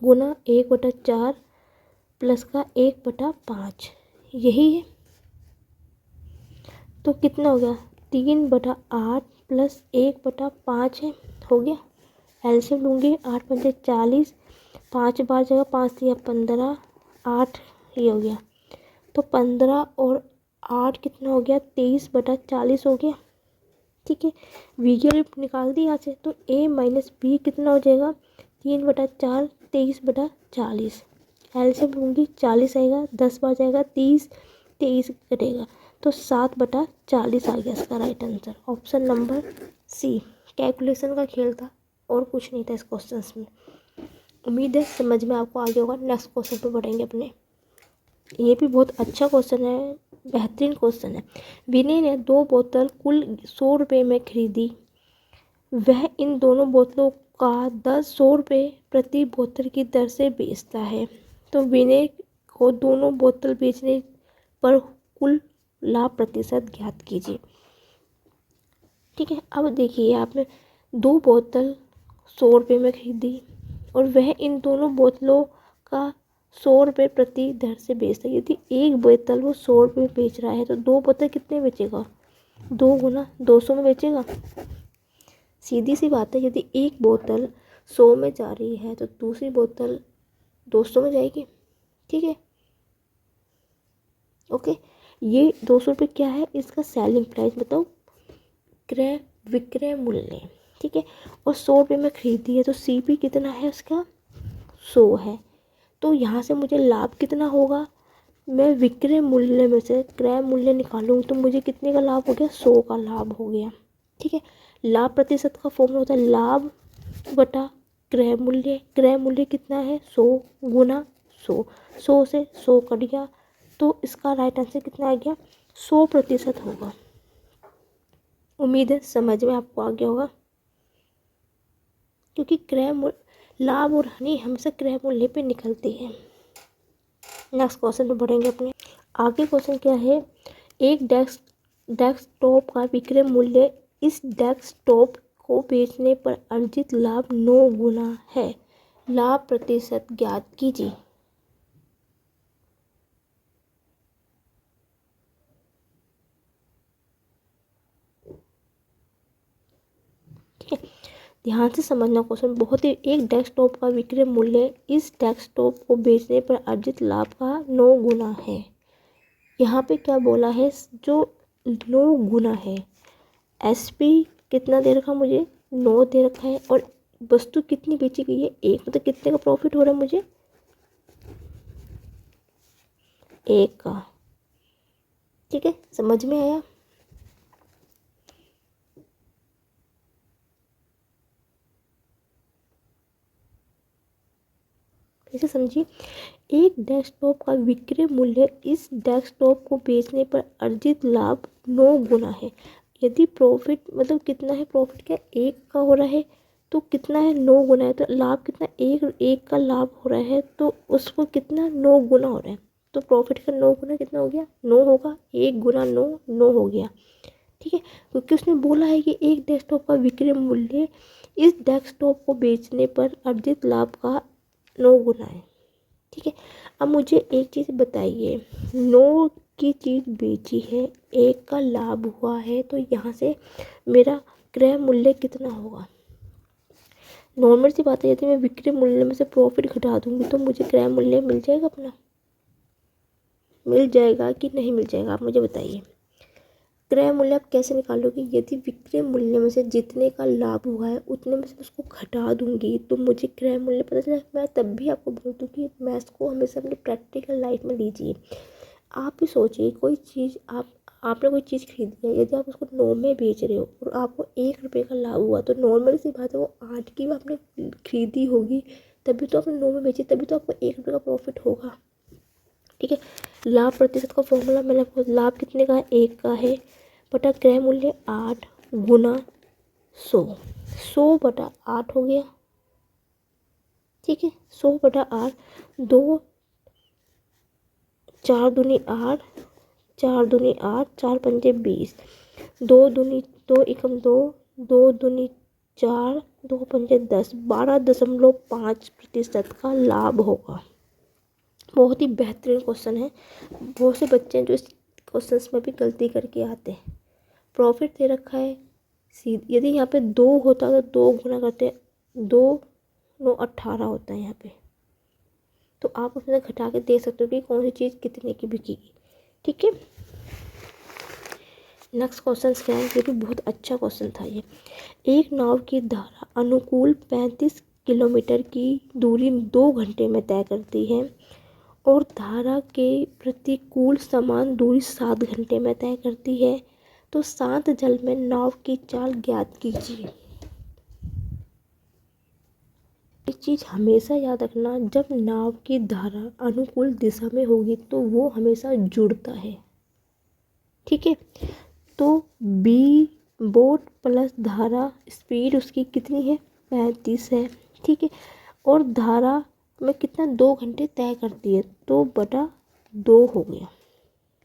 गुना 1/4 प्लस का 1/5, यही है। तो कितना हो गया, 3/8 प्लस 1/5 है, हो गया। एलसीएम लूँगी, 8 पंजे 40, 5 बार जगह 5 दिया 15, 8 ये हो गया, तो 15 और 8 कितना हो गया, 23/40 हो गया। ठीक है, वी की वैल्यू निकाल दी यहाँ से, तो a माइनस बी कितना हो जाएगा, 3/4 23/40। एलसीएम लूँगी, 40 आएगा, 10 बार जाएगा 30, 23 कटेगा, तो 7/40 आ गया इसका right answer. Option number C, calculation का खेल था, और कुछ नहीं था इस क्वेश्चन में। उम्मीद है समझ में आपको आ गया होगा। नेक्स्ट क्वेश्चन पे बढ़ेंगे अपने। ये भी बहुत अच्छा क्वेश्चन है, बेहतरीन क्वेश्चन है। विनय ने 2 बोतल कुल 100 रुपये में खरीदी। वह इन दोनों बोतलों का 100 रुपये प्रति बोतल की दर से बेचता है। तो विनय को दोनों बोतल बेचने पर कुल लाभ प्रतिशत ज्ञात कीजिए। ठीक है, अब देखिए आपने 2 बोतल 100 रुपये में खरीदी और वह इन दोनों बोतलों का 100 रुपये प्रति दर से बेचता है। यदि एक बोतल वो 100 रुपये में बेच रहा है तो 2 बोतल कितने बेचेगा? 2 गुना 200 में बेचेगा। सीधी सी बात है, यदि एक बोतल 100 में जा रही है तो दूसरी बोतल 200 में जाएगी। ठीक है, ओके। ये 200 रुपये क्या है? इसका सेलिंग प्राइस, बताओ, क्रय विक्रय मूल्य। ठीक है, और 100 रुपये में खरीदी है तो CP कितना है उसका? 100 है। तो यहाँ से मुझे लाभ कितना होगा? मैं विक्रय मूल्य में से क्रय मूल्य निकालूंगी तो मुझे कितने का लाभ हो गया? 100 का लाभ हो गया। ठीक है, लाभ प्रतिशत का फॉर्मूला होता है लाभ बटा क्रय मूल्य। क्रय मूल्य कितना है? 100 गुना 100। 100 से 100 कट गया तो इसका राइट आंसर कितना आ गया? 100% होगा। उम्मीद है समझ में आपको आ गया होगा, क्योंकि क्रय मूल्य, लाभ और हानि हमेशा क्रय मूल्य पे निकलती है। नेक्स्ट क्वेश्चन पे बढ़ेंगे अपने। आगे क्वेश्चन क्या है? एक डेस्कटॉप का विक्रय मूल्य इस डेस्कटॉप को बेचने पर अर्जित लाभ 9 गुना है। लाभ प्रतिशत ज्ञात कीजिए। ठीक है, ध्यान से समझना क्वेश्चन बहुत ही। एक डेस्कटॉप का विक्रय मूल्य इस डेस्कटॉप को बेचने पर अर्जित लाभ का 9 गुना है। यहाँ पे क्या बोला है? जो 9 गुना है। SP कितना दे रखा मुझे? 9 दे रखा है। और वस्तु कितनी बेची गई है? 1। मतलब कितने का प्रॉफिट हो रहा है मुझे? 1 का। ठीक है, समझ में आया? इसे समझिए, एक डेस्कटॉप का विक्रय मूल्य इस डेस्कटॉप को बेचने पर अर्जित लाभ 9 गुना है। यदि प्रॉफिट मतलब कितना है? प्रॉफिट क्या 1 का हो रहा है तो कितना है? 9 गुना है। तो लाभ कितना? 1 का लाभ हो रहा है तो उसको कितना? 9 गुना हो रहा है। तो प्रॉफिट का 9 गुना कितना हो गया? 9 होगा। 1 गुना 9, 9 हो गया। ठीक है, क्योंकि उसने बोला है कि एक डेस्कटॉप का विक्रय मूल्य इस डेस्कटॉप को बेचने पर अर्जित लाभ का 9 गुना है। ठीक है, अब मुझे एक चीज़ बताइए, 9 की चीज़ बेची है, 1 का लाभ हुआ है, तो यहाँ से मेरा क्रय मूल्य कितना होगा? नॉर्मल सी बात है, यदि मैं विक्रय मूल्य में से प्रॉफिट घटा दूंगी तो मुझे क्रय मूल्य मिल जाएगा अपना? मिल जाएगा कि नहीं मिल जाएगा? आप मुझे बताइए। क्रय मूल्य आप कैसे निकालोगे? यदि विक्रय मूल्य में से जितने का लाभ हुआ है उतने में से उसको घटा दूंगी तो मुझे क्रय मूल्य पता चला। मैं तब भी आपको बोलती हूँ कि मैथ्स को हमेशा अपनी प्रैक्टिकल लाइफ में लीजिए। आप ही सोचिए, कोई चीज़ आपने कोई चीज़ खरीदी है, यदि आप उसको 9 में बेच रहे हो और आपको 1 रुपये का लाभ हुआ तो नॉर्मल सी बात है वो 8 की आपने खरीदी होगी, तभी तो आपने 9 में बेची, तभी तो आपको 1 रुपये का प्रॉफिट होगा। ठीक है, लाभ प्रतिशत का फॉर्मूला मैंने आपको, लाभ कितने का है? 1 का है, बटा क्रय मूल्य 8 गुना 100। 100 बटा 8 हो गया। ठीक है, 100 बटा 8, 2 4 दूनी 8, 4 दूनी 8, 4 पंजे 20, 2 दूनी 2 एकम 2, 2 दूनी 4, 2 पंजे 10, 12.5% का लाभ होगा। बहुत ही बेहतरीन क्वेश्चन है। बहुत से बच्चे हैं जो इस क्वेश्चन में भी गलती करके आते हैं। प्रॉफिट दे रखा है, यदि यहाँ पे 2 होता तो 2 गुना करते, 2 9 18 होता है यहाँ पे। तो आप उसमें घटा के देख सकते हो कि कौन सी चीज़ कितने की बिकेगी। ठीक है, नेक्स्ट क्वेश्चन क्या है? ये भी बहुत अच्छा क्वेश्चन था ये। एक नाव की धारा अनुकूल 35 किलोमीटर की दूरी 2 घंटे में तय करती है और धारा के प्रतिकूल समान दूरी 7 घंटे में तय करती है, तो शांत जल में नाव की चाल ज्ञात कीजिए। एक चीज़ हमेशा याद रखना, जब नाव की धारा अनुकूल दिशा में होगी तो वो हमेशा जुड़ता है। ठीक है, तो बी बोट प्लस धारा, स्पीड उसकी कितनी है 35 है। ठीक है, और धारा में कितना 2 घंटे तय करती है, तो बटा 2 हो गया,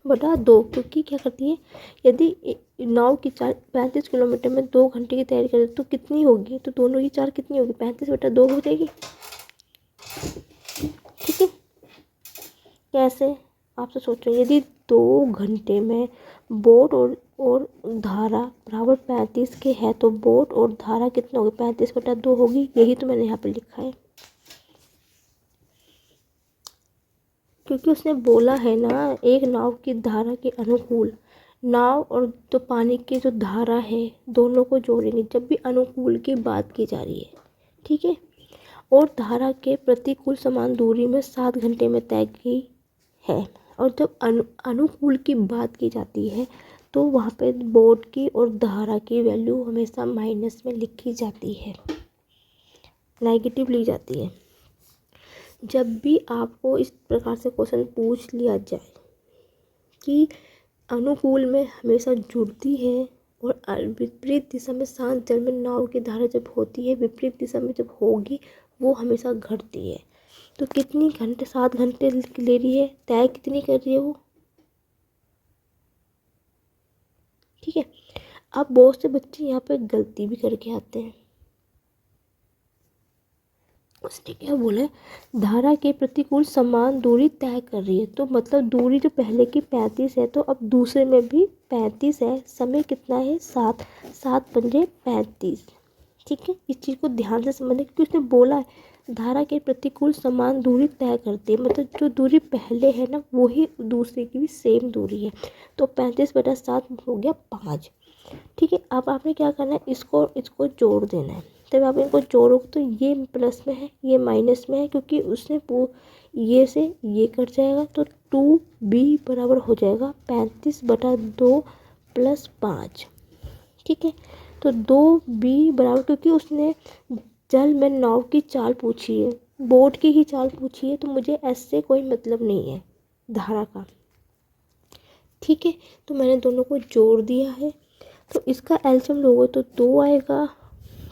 बटा 2, क्योंकि क्या करती है, यदि नाव की चाल 35 किलोमीटर में 2 घंटे की तैयारी करे तो कितनी होगी, तो दोनों की चाल कितनी होगी 35/2 हो जाएगी। ठीक है, कैसे आपसे सोच रहे हैं, यदि 2 घंटे में बोट और धारा बराबर 35 के है तो बोट और धारा कितना होगी 35/2 होगी। यही तो मैंने यहाँ पे लिखा है, क्योंकि उसने बोला है ना एक नाव की धारा के अनुकूल, नाव और तो पानी की जो धारा है दोनों को जोड़ेंगे जब भी अनुकूल की बात की जा रही है। ठीक है, और धारा के प्रतिकूल समान दूरी में 7 घंटे में तय की है, और जब अनुकूल की बात की जाती है तो वहाँ पे बोट की और धारा की वैल्यू हमेशा माइनस में लिखी जाती है, नेगेटिव ली जाती है। जब भी आपको इस प्रकार से क्वेश्चन पूछ लिया जाए कि अनुकूल में हमेशा जुड़ती है और विपरीत दिशा में शांत जल में नाव की धारा जब होती है, विपरीत दिशा में जब होगी वो हमेशा घटती है, तो कितनी घंटे 7 घंटे ले रही है, तय कितनी कर रही है वो। ठीक है, अब बहुत से बच्चे यहाँ पे गलती भी करके आते हैं। उसने क्या बोला, धारा के प्रतिकूल समान दूरी तय कर रही है, तो मतलब दूरी जो पहले की 35 है तो अब दूसरे में भी 35 है, समय कितना है 7, 7 पंजे 35। ठीक है, इस चीज़ को ध्यान से समझना, क्योंकि उसने बोला है धारा के प्रतिकूल समान दूरी तय करती है, मतलब जो दूरी पहले है ना वही दूसरे की भी सेम दूरी है, तो 35/7 हो गया 5। ठीक है, अब आपने क्या करना है, इसको जोड़ देना है। तब आप इनको जोड़ोगे तो ये प्लस में है ये माइनस में है, क्योंकि उसने ये से ये कट जाएगा, तो 2b बराबर हो जाएगा 35/2 + 5। ठीक है, तो 2b बराबर, क्योंकि उसने जल में नाव की चाल पूछी है, बोट की ही चाल पूछी है, तो मुझे ऐसे कोई मतलब नहीं है धारा का। ठीक है, तो मैंने दोनों को जोड़ दिया है, तो इसका एलसीएम लोगे तो 2 आएगा,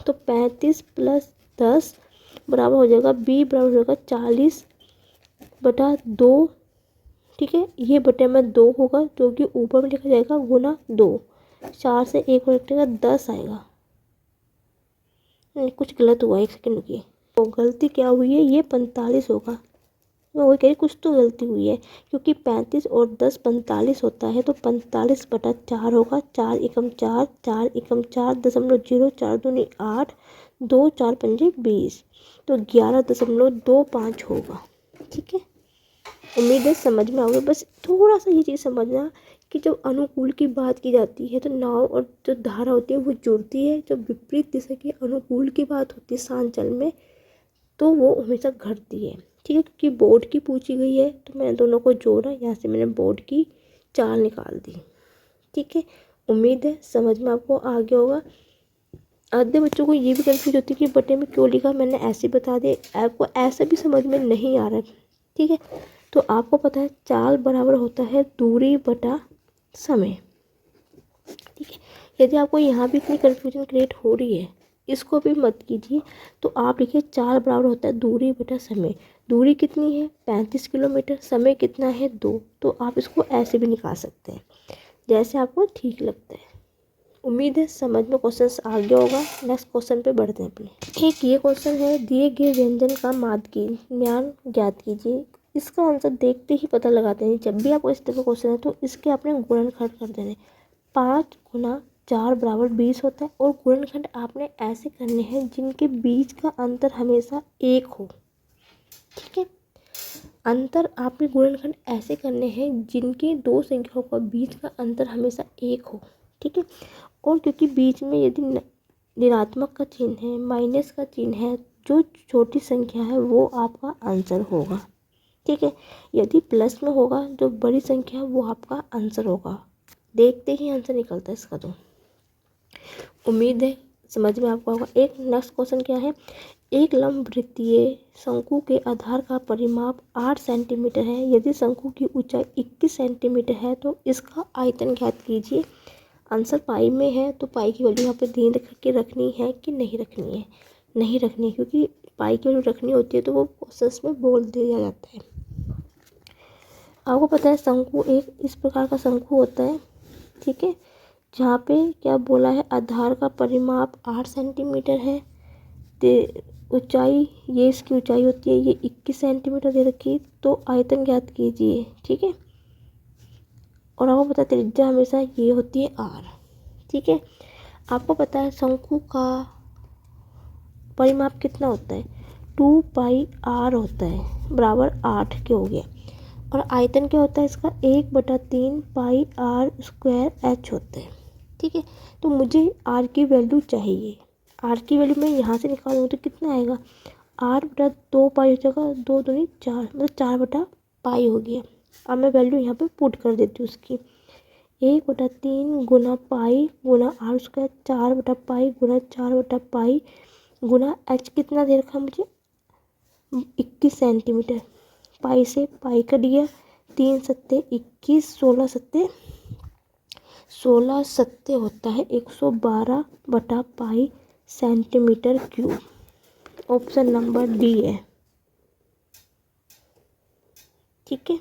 तो 35 + 10 बराबर हो जाएगा b बराबर हो जाएगा 40/2। ठीक है, ये बटे में 2 होगा जो कि ऊपर में लिखा जाएगा गुना 2, 4 से 1 कटेगा 10 आएगा। नहीं, कुछ गलत हुआ, 1 सेकंड रुकिए, तो गलती क्या हुई है, ये 45 होगा, मैं वही कह रही कुछ तो गलती हुई है, क्योंकि 35 और 10 45 होता है, तो 45/4 होगा, 4 एकम 4, 4 एकम 4.0, 4 दूनी 8, 2 4 पंजे 20, तो 11.25 होगा। ठीक है, उम्मीद है समझ में आओगे। बस थोड़ा सा ये चीज़ समझना कि जब अनुकूल की बात की जाती है तो नाव और जो धारा होती है वो जुड़ती है, जब विपरीत दिशा की अनुकूल की बात होती है शांत जल में तो वो हमेशा घटती है। ठीक है, क्योंकि बोर्ड की पूछी गई है तो मैंने दोनों को जोड़ा, यहाँ से मैंने बोर्ड की चाल निकाल दी। ठीक है, उम्मीद है समझ में आपको आ गया होगा। आधे बच्चों को ये भी कंफ्यूज होती है कि बटे में क्यों लिखा, मैंने ऐसे बता दिया, आपको ऐसा भी समझ में नहीं आ रहा है। ठीक है, तो आपको पता है चाल बराबर होता है दूरी बटा समय। ठीक है, यदि आपको यहाँ भी इतनी कन्फ्यूजन क्रिएट हो रही है, इसको भी मत कीजिए, तो आप लिखिए चाल बराबर होता है दूरी बटा समय। दूरी कितनी है 35 किलोमीटर, समय कितना है 2, तो आप इसको ऐसे भी निकाल सकते हैं जैसे आपको ठीक लगता है। उम्मीद है समझ में क्वेश्चन आ गया होगा। नेक्स्ट क्वेश्चन पे बढ़ते हैं अपने। एक ये क्वेश्चन है, दिए गए व्यंजन का माध्य ज्ञान ज्ञात कीजिए। इसका आंसर देखते ही पता लगाते हैं, जब भी आपको इस तरह का क्वेश्चन है तो इसके अपने गुणनखंड कर देने। 5 × 4 = 20 होता है, और गुणनखंड आपने ऐसे करने हैं जिनके बीच का अंतर हमेशा 1 हो। ठीक है, अंतर आपने गुणनखंड ऐसे करने हैं जिनके दो संख्याओं का बीच का अंतर हमेशा 1 हो। ठीक है, और क्योंकि बीच में यदि ऋणात्मक का चिन्ह है, माइनस का चिन्ह है, जो छोटी संख्या है वो आपका आंसर होगा। ठीक है, यदि प्लस में होगा जो बड़ी संख्या है वो आपका आंसर होगा। देखते ही आंसर निकलता है इसका। तो उम्मीद है समझ में आपको होगा। एक नेक्स्ट क्वेश्चन क्या है, एक लंब वृत्तीय शंकु के आधार का परिमाप 8 सेंटीमीटर है। यदि शंकु की ऊंचाई 21 सेंटीमीटर है तो इसका आयतन ज्ञात कीजिए। आंसर पाई में है, तो पाई की वैल्यू यहाँ पे ध्यान करके रखनी है कि नहीं रखनी है? नहीं रखनी है, क्योंकि पाई की वैल्यू रखनी होती है तो वो क्वेश्चंस में बोल दिया जाता है। आपको पता है शंकु एक इस प्रकार का शंकु होता है, ठीक है, जहाँ पे क्या बोला है, आधार का परिमाप 8 सेंटीमीटर है। ऊंचाई, ये इसकी ऊंचाई होती है, ये 21 सेंटीमीटर दे रखी, तो आयतन ज्ञात कीजिए, ठीक है। और आपको पता है त्रिज्या हमेशा ये होती है r, ठीक है। आपको पता है शंकु का परिमाप कितना होता है, 2 पाई r होता है, बराबर 8 के हो गया। और आयतन क्या होता है इसका, 1/3 पाई r स्क्वायर h होता है, ठीक है। तो मुझे r की वैल्यू चाहिए। r की वैल्यू मैं यहाँ से निकालूँ तो कितना आएगा, r/2 पाई हो जाएगा, 2 दूनी 4, मतलब 4/पाई हो गया। अब मैं वैल्यू यहाँ पे पुट कर देती हूँ उसकी, 1/3 गुना पाई गुना r स्क्वायर, 4/पाई गुना 4/पाई गुना h, कितना दे रखा मुझे, 21 सेंटीमीटर। पाई से पाई कट गया, 3 सत्ते 21, 16 सत्ते होता है 112/पाई centimetre cube. Option number D है, ठीक है।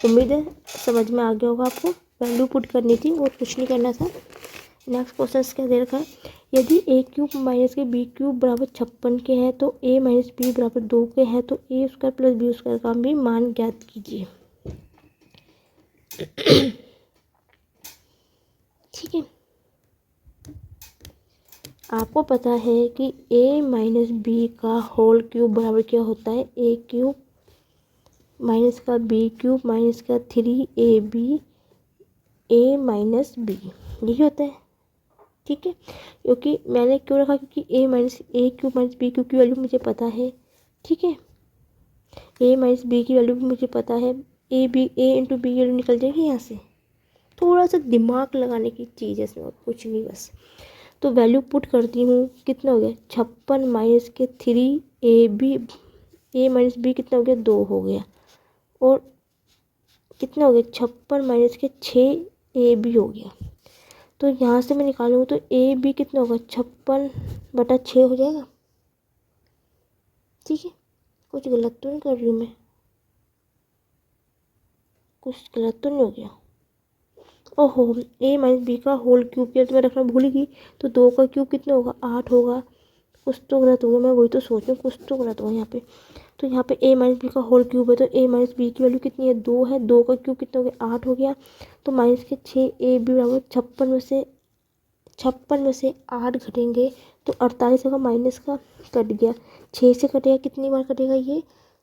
उम्मीद है समझ में आ गया होगा आपको। वैल्यू पुट करनी थी और कुछ नहीं करना था। नेक्स्ट क्वेश्चन क्या दे रखा है, यदि a क्यूब माइनस के बी क्यूब बराबर 56 के हैं तो a माइनस बी बराबर 2 के हैं, तो a square plus B square का भी मान ज्ञात कीजिए। ठीक है, आपको पता है कि a माइनस बी का होल क्यूब बराबर क्या होता है, a क्यूब माइनस का बी क्यूब माइनस का 3ab a माइनस बी, यही होता है, ठीक है। क्योंकि मैंने क्यों रखा, क्योंकि a minus A cube minus B cube की वैल्यू मुझे पता है, ठीक है। a माइनस बी की वैल्यू भी मुझे पता है, a इंटू बी की वैल्यू निकल जाएगी यहाँ से। थोड़ा सा दिमाग लगाने की चीज़ है इसमें, और कुछ नहीं बस। तो वैल्यू पुट करती हूँ, कितना हो गया 56 माइनस के 3ab, a माइनस बी कितना हो गया 2 हो गया, और कितना हो गया 56 माइनस के 6ab हो गया। तो यहाँ से मैं निकालूंगा तो ए बी कितना होगा, 56/6 हो जाएगा, ठीक है। कुछ गलत तो नहीं कर रही हूँ मैं, कुछ गलत तो नहीं हो गया। ओहो, a माइनस बी का होल क्यूब किया तो मैं रखना भूल गई, तो 2 का क्यूब कितना होगा 8 होगा। कुछ तो गलत होगा, मैं वही तो सोच रही हूँ, कुछ तो गलत होगा यहाँ पे। तो यहाँ पे a माइनस बी का होल क्यूब है, तो a माइनस बी की वैल्यू कितनी है 2 है, 2 का क्यूब कितना हो गया 8 हो गया। तो माइनस के 6ab बराबर 56 में से 8 घटेंगे तो 48 होगा, माइनस का कट गया, 6 से कटेगा, कितनी बार कटेगा ये,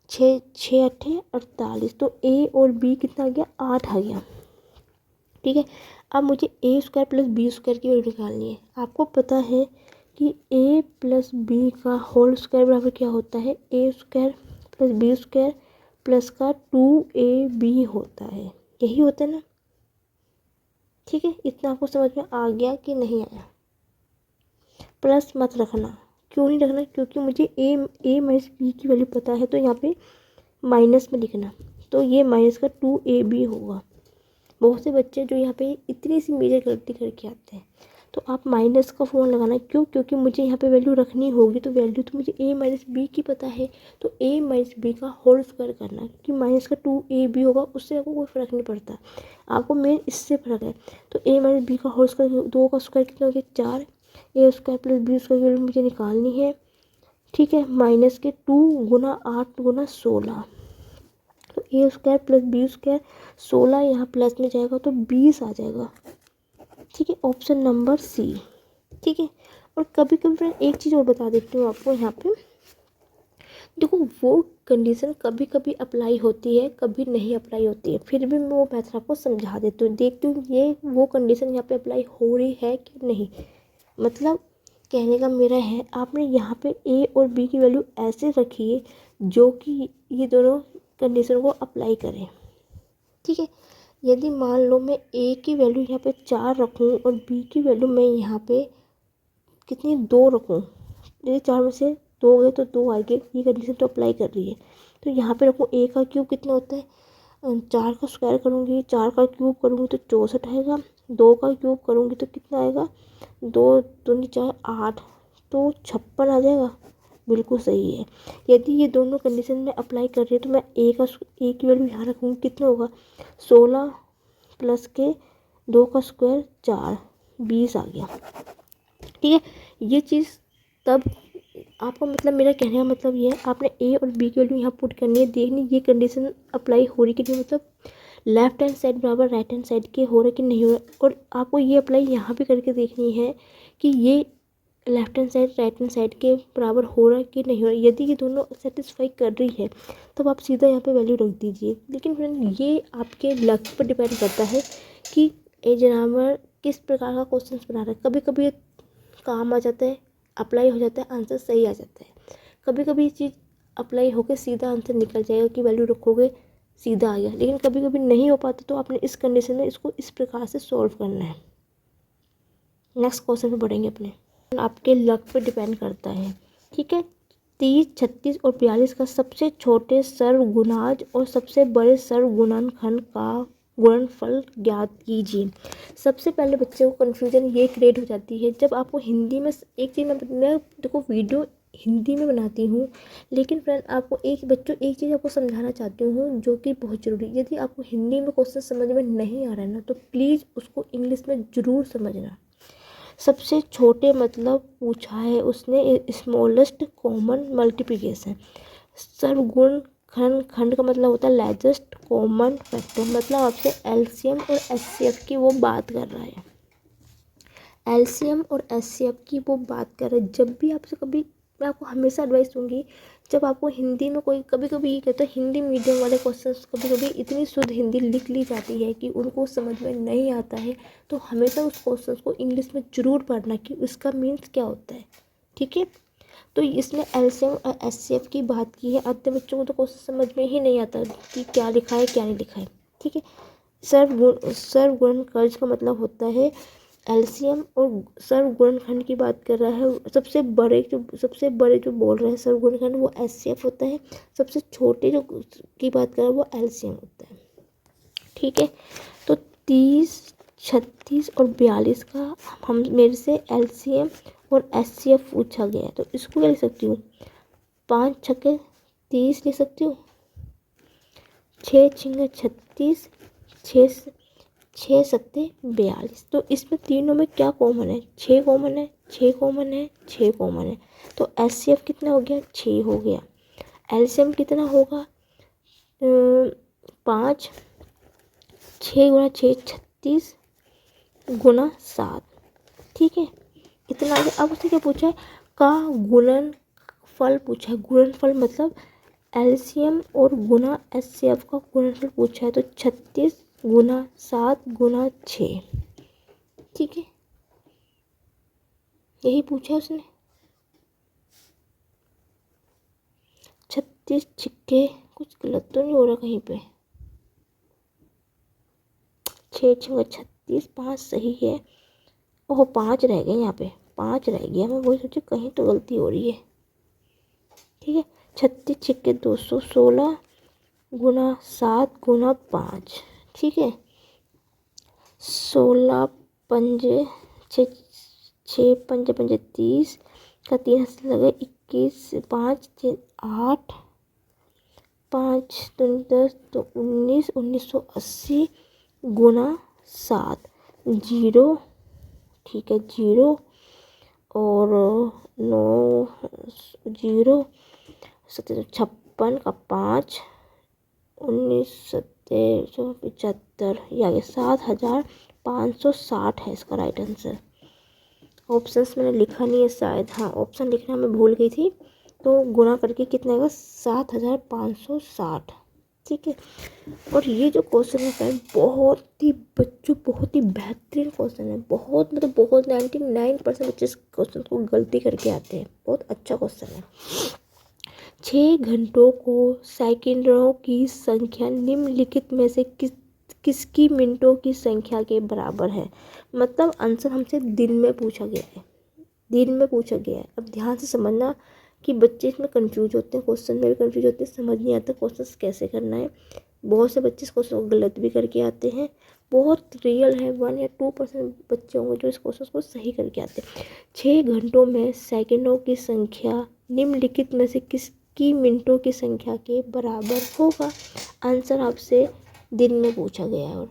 6 6 8 48, तो a और b कितना आ गया 8 आ गया, ठीक है। अब मुझे a square plus B square की वैल्यू निकालनी है। आपको पता है कि a प्लस बी का होल स्क्वायर बराबर क्या होता है, a square plus B square plus का 2ab होता है, यही होता है ना, ठीक है। इतना आपको समझ में आ गया कि नहीं आया? प्लस मत रखना, क्यों नहीं रखना, क्योंकि मुझे a माइनस बी की वैल्यू पता है, तो यहाँ पे माइनस में लिखना, तो ये माइनस का 2ab होगा। बहुत से बच्चे जो यहाँ पे इतनी सी मेजर गलती करके आते हैं, तो आप माइनस का फ़ोन लगाना, क्यों, क्योंकि मुझे यहाँ पे वैल्यू रखनी होगी, तो वैल्यू तो मुझे a माइनस बी की पता है, तो a माइनस बी का होल स्क्वायर करना, क्योंकि माइनस का 2ab होगा, उससे आपको कोई फ़र्क नहीं पड़ता, आपको मेन इससे फ़र्क है। तो a माइनस बी का होल स्क्वायर, 2 का स्क्वायर कितना हो गया 4, a square plus B square की वैल्यू मुझे निकालनी है, ठीक है। माइनस के 2 गुना 8 गुना 16, तो a square plus B square 16 यहाँ प्लस में जाएगा तो 20 आ जाएगा, ठीक है। ऑप्शन नंबर सी, ठीक है। और कभी कभी फ्रेंड एक चीज़ और बता देती हूँ आपको, यहाँ पे देखो वो कंडीशन कभी कभी अप्लाई होती है, कभी नहीं अप्लाई होती है, फिर भी मैं वो मैथड आपको समझा देती हूँ, देखती हूँ ये वो कंडीशन यहाँ पे अप्लाई हो रही है कि नहीं। मतलब कहने का मेरा है, आपने यहाँ पे a और b की वैल्यू ऐसे रखी है जो कि ये दोनों कंडीशन को अप्लाई करें, ठीक है। यदि मान लो मैं a की वैल्यू यहाँ पे 4 रखूँ और b की वैल्यू मैं यहाँ पे कितनी 2 रखूँ, यदि 4 में से 2 गए तो 2 आएंगे, ये कंडीशन तो अप्लाई कर रही है। तो यहाँ पे रखो a का क्यूब कितना होता है, 4 का स्क्वायर करूँगी, 4 का क्यूब करूँगी तो 64 आएगा, 2 का क्यूब करूँगी तो कितना आएगा, 2 दूनी 4 8, तो 56 आ जाएगा। बिल्कुल सही है। यदि ये दोनों कंडीशन में अप्लाई कर रही है तो मैं ए की वैल्यू यहाँ रखूँगी, कितना होगा, 16 प्लस के 2 का स्क्वायर 4, 20 आ गया। ठीक है, ये चीज़ तब आपका मतलब, मेरा कहने का मतलब ये है, आपने ए और बी की वैल्यू यहाँ पुट करनी है, देखनी ये कंडीशन अप्लाई हो रही कि नहीं, मतलब लेफ्ट हैंड साइड बराबर राइट हैंड साइड के हो रहा है कि नहीं हो रहा है। और आपको ये अप्लाई यहाँ पे करके देखनी है कि ये left hand side right hand side के बराबर हो रहा है कि नहीं हो रहा है। यदि ये दोनों सेटिस्फाई कर रही है तब आप सीधा यहाँ पे वैल्यू रख दीजिए। लेकिन फ्रेंड ये आपके लक पर डिपेंड करता है कि एग्जामिनर किस प्रकार का क्वेश्चन बना रहा है। कभी कभी काम आ जाता है, अप्लाई हो जाता है, आंसर सही आ जाता है। कभी कभी ये चीज़ अप्लाई होकर सीधा आंसर निकल जाएगा कि वैल्यू रखोगे सीधा आ गया। लेकिन कभी कभी नहीं हो पाता तो आपने इस कंडीशन में इसको इस प्रकार से सॉल्व करना है। नेक्स्ट क्वेश्चन पे बढ़ेंगे अपने, आपके लक पे डिपेंड करता है। ठीक है, 30, 36 और 42 का सबसे छोटे सर्वगुणाज और सबसे बड़े सर्वगुणनखंड का गुणनफल ज्ञात कीजिए। सबसे पहले बच्चे को कन्फ्यूजन ये क्रिएट हो जाती है जब आपको हिंदी में एक चीज़, मैं देखो वीडियो हिंदी में बनाती हूँ, लेकिन फ्रेंड आपको एक चीज़ आपको समझाना चाहती हूँ जो कि बहुत ज़रूरी है। यदि आपको हिंदी में क्वेश्चन समझ में नहीं आ रहा है ना, तो प्लीज़ उसको इंग्लिश में ज़रूर समझना। सबसे छोटे मतलब पूछा है उसने, स्मॉलेस्ट कॉमन मल्टीप्लिकेशन। सर्वगुण खंड का मतलब होता है लार्जेस्ट कॉमन फैक्टर, मतलब आपसे एलसीएम और एचसीएफ की वो बात कर रहा है। एलसीएम और एचसीएफ की वो बात कर रहे हैं। जब भी आपसे कभी, मैं आपको हमेशा एडवाइस दूंगी, जब आपको हिंदी में कोई, कभी कभी ये कहता है हिंदी मीडियम वाले क्वेश्चंस कभी कभी इतनी शुद्ध हिंदी लिख ली जाती है कि उनको समझ में नहीं आता है, तो हमेशा उस क्वेश्चन को इंग्लिश में ज़रूर पढ़ना कि उसका मीन्स क्या होता है। ठीक है, तो इसमें एलसीएम और एचसीएफ की बात की है। आधे बच्चों को तो क्वेश्चन समझ में ही नहीं आता कि क्या लिखा है क्या नहीं लिखा है। ठीक है, सर्वगुण कर्ज का मतलब होता है एलसीएम, और सर्वगुणनखंड की बात कर रहा है, सबसे बड़े जो बोल रहे हैं सर्वगुणनखंड वो एचसीएफ होता है, सबसे छोटे जो की बात कर रहा है वो एलसीएम होता है। ठीक है, तो 30, 36 और 42 का हम मेरे से एलसीएम और एचसीएफ पूछा गया है, तो इसको क्या लिख सकती हूँ, 5 छक्के 30 लिख सकती हूँ, 6 छिंगे 36, 6 सत्ते 42। तो इसमें तीनों में क्या कॉमन है, 6 कॉमन है, 6 कॉमन है, 6 कॉमन है। तो एचसीएफ कितना हो गया, 6 हो गया। एलसीएम कितना होगा, 5, 6 गुणा 6 36 गुणा 7। ठीक है, इतना आगे। अब उसने क्या पूछा है, का गुणनफल पूछा है। गुणनफल मतलब एलसीएम और गुणा एचसीएफ का गुणनफल पूछा है, तो 36 गुणा 7 गुणा 6। ठीक है, यही पूछा उसने। 36 छिक्के, कुछ गलत तो नहीं हो रहा कहीं पे, 6 छंगा 36, 5 सही है। ओह 5 रह गए, यहाँ पे 5 रह गया, मैं वही सोची कहीं तो गलती हो रही है। ठीक है, 36 छिक्के 216 गुणा 7 गुणा 5। ठीक है, 16 पंजे 6 पंजे 30 का 3 हाथ से लगे 21, 5 6 8, 5 10 तो 19, 1980 गुणा 7 0। ठीक है, 0 और 9 0, 56 का 5, 1975, ये आ गया 7560 है इसका राइट आंसर। ऑप्शंस मैंने लिखा नहीं है शायद, हाँ ऑप्शन लिखना मैं भूल गई थी। तो गुणा करके कितना आएगा, 7560। ठीक है, और ये जो क्वेश्चन है फ्रेंड बहुत ही बेहतरीन क्वेश्चन है। बहुत मतलब बहुत 99% बच्चे इस क्वेश्चन को गलती करके आते हैं। बहुत अच्छा क्वेश्चन है। 6 घंटों को सेकंडों की संख्या निम्नलिखित में से किसकी मिनटों की संख्या के बराबर है। मतलब आंसर हमसे दिन में पूछा गया है, दिन में पूछा गया है। अब ध्यान से समझना कि बच्चे इसमें कंफ्यूज होते हैं, क्वेश्चन में भी कंफ्यूज होते हैं, समझ नहीं आता क्वेश्चन कैसे करना है। बहुत से बच्चे इस क्वेश्चन को गलत भी करके आते हैं, बहुत रियल है, 1 या 2% बच्चे होंगे जो इस क्वेश्चन को सही करके आते हैं। 6 घंटों में सेकंडों की संख्या निम्नलिखित में से किसकी मिनटों की संख्या के बराबर होगा। आंसर आपसे दिन में पूछा गया है। और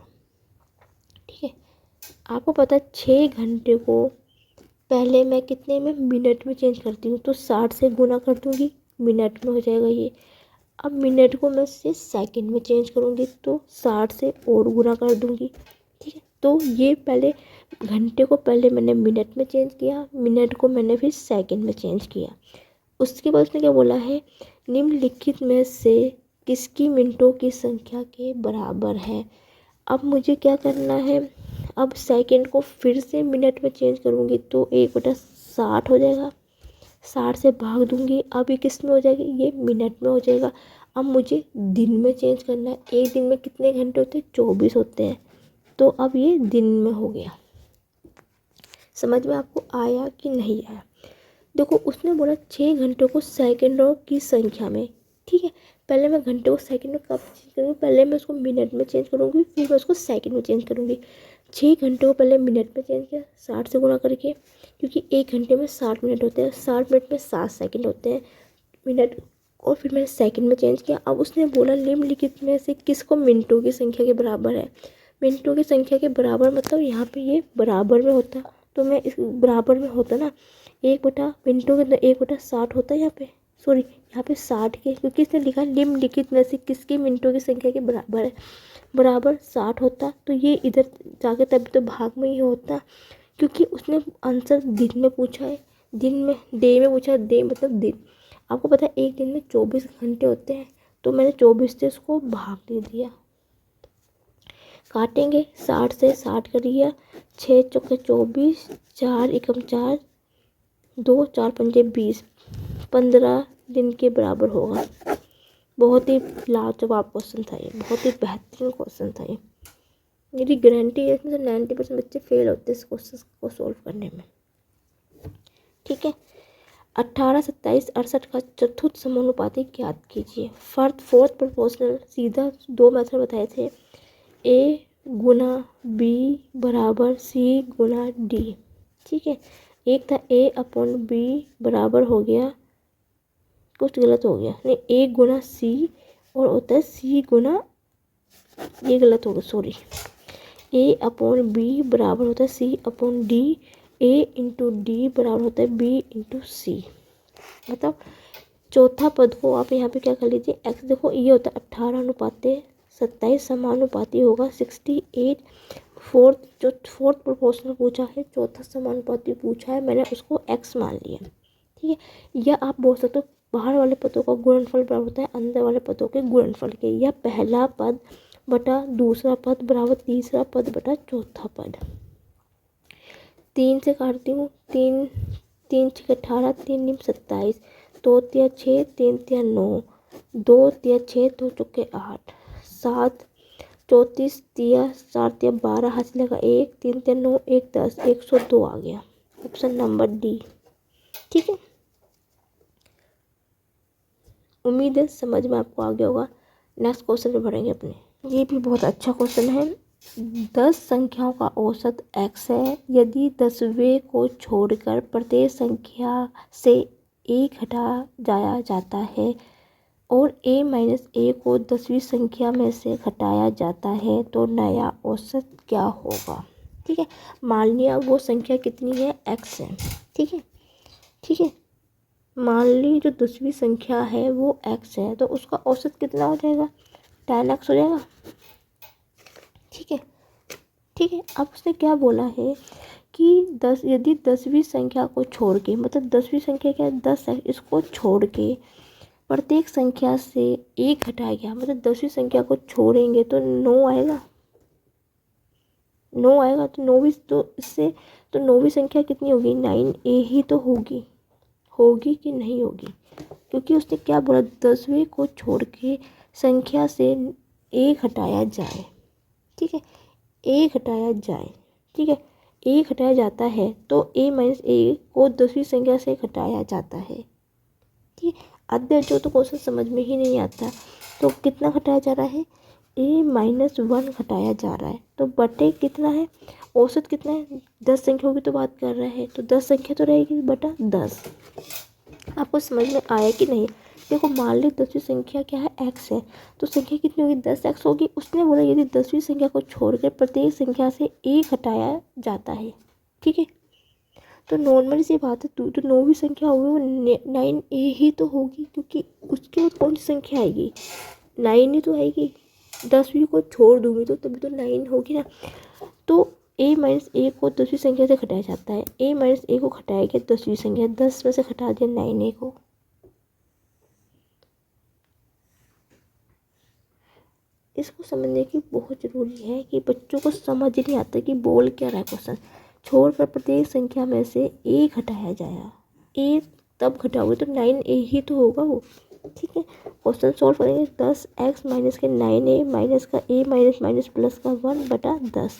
ठीक है, आपको पता है 6 घंटे को पहले मैं कितने में मिनट में चेंज करती हूँ, तो 60 से गुना कर दूँगी, मिनट में हो जाएगा ये। अब मिनट को मैं से सेकंड में चेंज करूँगी तो 60 से और गुना कर दूँगी। ठीक है, तो ये पहले घंटे को पहले मैंने मिनट में चेंज किया, मिनट को मैंने फिर सेकंड में चेंज किया। उसके बाद उसने क्या बोला है, निम्नलिखित में से किसकी मिनटों की संख्या के बराबर है। अब मुझे क्या करना है, अब सेकंड को फिर से मिनट में चेंज करूँगी तो 1/60 हो जाएगा, 60 से भाग दूंगी, अब ये किस में हो जाएगी, ये मिनट में हो जाएगा। अब मुझे दिन में चेंज करना है, एक दिन में कितने घंटे होते हैं, 24 होते हैं, तो अब ये दिन में हो गया। समझ में आपको आया कि नहीं आया। देखो उसने बोला 6 घंटों को सेकंडों की संख्या में। ठीक है, पहले मैं घंटे को सेकंड में कब चेंज करूँगी, पहले मैं उसको मिनट में चेंज करूँगी, फिर मैं उसको सेकंड में चेंज करूँगी। 6 घंटे को पहले मिनट में चेंज किया 60 से गुणा करके, क्योंकि 1 घंटे में 60 मिनट होते हैं, 60 मिनट में 60 सेकंड होते हैं मिनट, और फिर मैंने सेकंड में चेंज किया। अब उसने बोला निम्नलिखित में से किसको मिनटों की संख्या के बराबर है। मिनटों की संख्या के बराबर मतलब यहाँ पे ये बराबर में होता, तो मैं इस बराबर में होता ना, 1 बटा मिनटों के अंदर 1/60 होता है यहाँ पे, सॉरी यहाँ पे 60 के, क्योंकि इसने लिखा निम्नलिखित में से किसके मिनटों की संख्या के बराबर है, बराबर 60 होता, तो ये इधर जाके तभी तो भाग में ही होता, क्योंकि उसने आंसर दिन में पूछा है, दिन में डे में पूछा है, डे मतलब दिन। आपको पता है एक दिन में 24 घंटे होते हैं, तो मैंने 24 से इसको भाग दे दिया। काटेंगे, 60 से 60 कर दिया, 6 चौके 24, 4 एकम 4, 2 4 पंजे 20, 15 दिन के बराबर होगा। बहुत ही लाजवाब क्वेश्चन था ये, बहुत ही बेहतरीन क्वेश्चन था ये। मेरी गारंटी है इसमें से 90% बच्चे फेल होते हैं इस क्वेश्चन को सॉल्व करने में। ठीक है, 18, 27, 68 का चतुर्थ समानुपाती ज्ञात कीजिए। फोर्थ प्रोपोर्शनल सीधा 2 मेथड बताए थे, ए गुना बी बराबर सी गुना डी। ठीक है, एक था ए अपॉन बी बराबर हो गया, कुछ गलत हो गया, नहीं ए गुना सी, और होता है सी गुना, ये गलत हो गया सॉरी, ए अपॉन बी बराबर होता है सी अपॉन डी, ए इंटू डी बराबर होता है बी इंटू सी। मतलब चौथा पद को आप यहाँ पे क्या कर लीजिए, एक्स देखो ये होता है 18:27 समानुपाती होगा 68। जो फोर्थ प्रोपोर्शनल पूछा है, चौथा समानुपाती पूछा है, मैंने उसको एक्स मान लिया। ठीक है, या आप बोल सकते हो बाहर वाले पदों का गुणनफल बराबर होता है अंदर वाले पदों के गुणनफल के, या पहला पद बटा दूसरा पद बराबर तीसरा पद बटा चौथा पद। 3 से काटती हूँ, 3 3 6 18, 3 निम 27, 2 तिया 6, 3 तिया 9, 2 तिया 6, 2 चौके 8, 7 34 तिया 4 तिया 12, हाथ से लगा 1, 3 तिया 9, 1 10, 102 आ गया, ऑप्शन नंबर डी। ठीक है, उम्मीद है समझ में आपको आ गया होगा। नेक्स्ट क्वेश्चन में बढ़ेंगे अपने। ये भी बहुत अच्छा क्वेश्चन है। 10 संख्याओं का औसत x है, यदि 10वें को छोड़कर प्रत्येक संख्या से एक हटा जाया जाता है और a को 10वीं संख्या में से घटाया जाता है तो नया औसत क्या होगा। ठीक है, मान लिया वो संख्या कितनी है, x है। ठीक है, ठीक है, मान ली जो 10वीं संख्या है वो x है, तो उसका औसत कितना हो जाएगा, 10x हो जाएगा। ठीक है, ठीक है, अब उसने क्या बोला है कि यदि 10वीं संख्या को छोड़ के, मतलब 10वीं संख्या क्या है, 10 है, इसको छोड़ के प्रत्येक संख्या से एक हटाया गया, मतलब 10वीं संख्या को छोड़ेंगे तो 9 आएगा, 9 आएगा, तो 9वीं, तो इससे तो 9वीं संख्या कितनी होगी, 9a ही तो होगी, होगी कि नहीं होगी, क्योंकि उसने क्या बोला, 10वें को छोड़ के संख्या से एक हटाया जाए। ठीक है, एक हटाया जाए, ठीक है, एक हटाया जाता है तो a को 10वीं संख्या से घटाया जाता है। ठीक है, आधे बच्चों को तो क्वेश्चन समझ में ही नहीं आता। तो कितना घटाया जा रहा है, a-1 घटाया जा रहा है, तो बटे कितना है, औसत कितना है, 10 संख्याओं की तो बात कर रहा है, तो 10 संख्या तो रहेगी बटा 10। आपको समझ में आया कि नहीं। देखो मान ली 10वीं संख्या क्या है, x है, तो संख्या कितनी होगी, 10x होगी। उसने बोला यदि 10वीं संख्या को छोड़कर प्रत्येक संख्या से a घटाया जाता है, ठीक है, तो नॉर्मली सी बात है, तो 9वीं संख्या होगी वो 9a ही तो होगी, क्योंकि उसके बाद कौन सी संख्या आएगी, 9 ही तो आएगी। 10वीं को छोड़ दूंगी तो तभी तो 9 होगी ना। तो a को 10वीं संख्या से घटाया जाता है, a को घटाया गया 10वीं संख्या, 10 में से घटा दिया 9a को। इसको समझने की बहुत ज़रूरी है कि बच्चों को समझ नहीं आता कि बोल क्या रहा है क्वेश्चन। छोड़कर प्रत्येक संख्या में से a घटाया जाएगा, a तब घटाओगे तो 9a ही तो होगा वो, ठीक है। क्वेश्चन सॉल्व करेंगे, 10x माइनस के 9a माइनस का a माइनस माइनस प्लस का 1 बटा 10,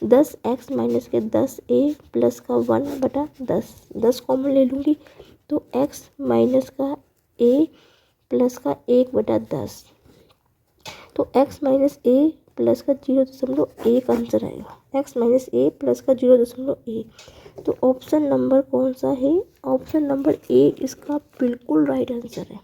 10x माइनस के 10a प्लस का 1 बटा 10, 10 कॉमन ले लूँगी तो x माइनस का a प्लस का 1 बटा 10, तो x माइनस a प्लस का 0.1 आंसर आएगा, x माइनस a प्लस का 0.1। तो ऑप्शन नंबर कौन सा है, ऑप्शन नंबर ए इसका बिल्कुल राइट आंसर है।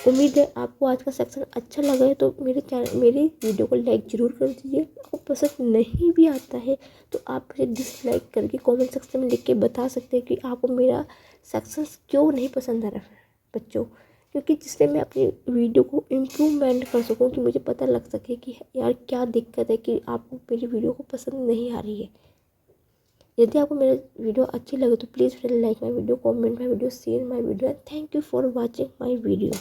उम्मीद है आपको आज का सेक्शन अच्छा लगा है, तो मेरी वीडियो को लाइक ज़रूर कर दीजिए। आपको पसंद नहीं भी आता है तो आप मुझे डिसलाइक करके कमेंट सेक्शन में लिख के बता सकते हैं कि आपको मेरा सेक्शन क्यों नहीं पसंद आ रहा है बच्चों, क्योंकि जिससे मैं अपनी वीडियो को इम्प्रूवमेंट कर सकूं, कि मुझे पता लग सके कि यार क्या दिक्कत है कि आपको मेरी वीडियो को पसंद नहीं आ रही है। यदि आपको मेरा वीडियो अच्छी लगे तो please like my video, comment my video, share my video. Thank you for watching my video.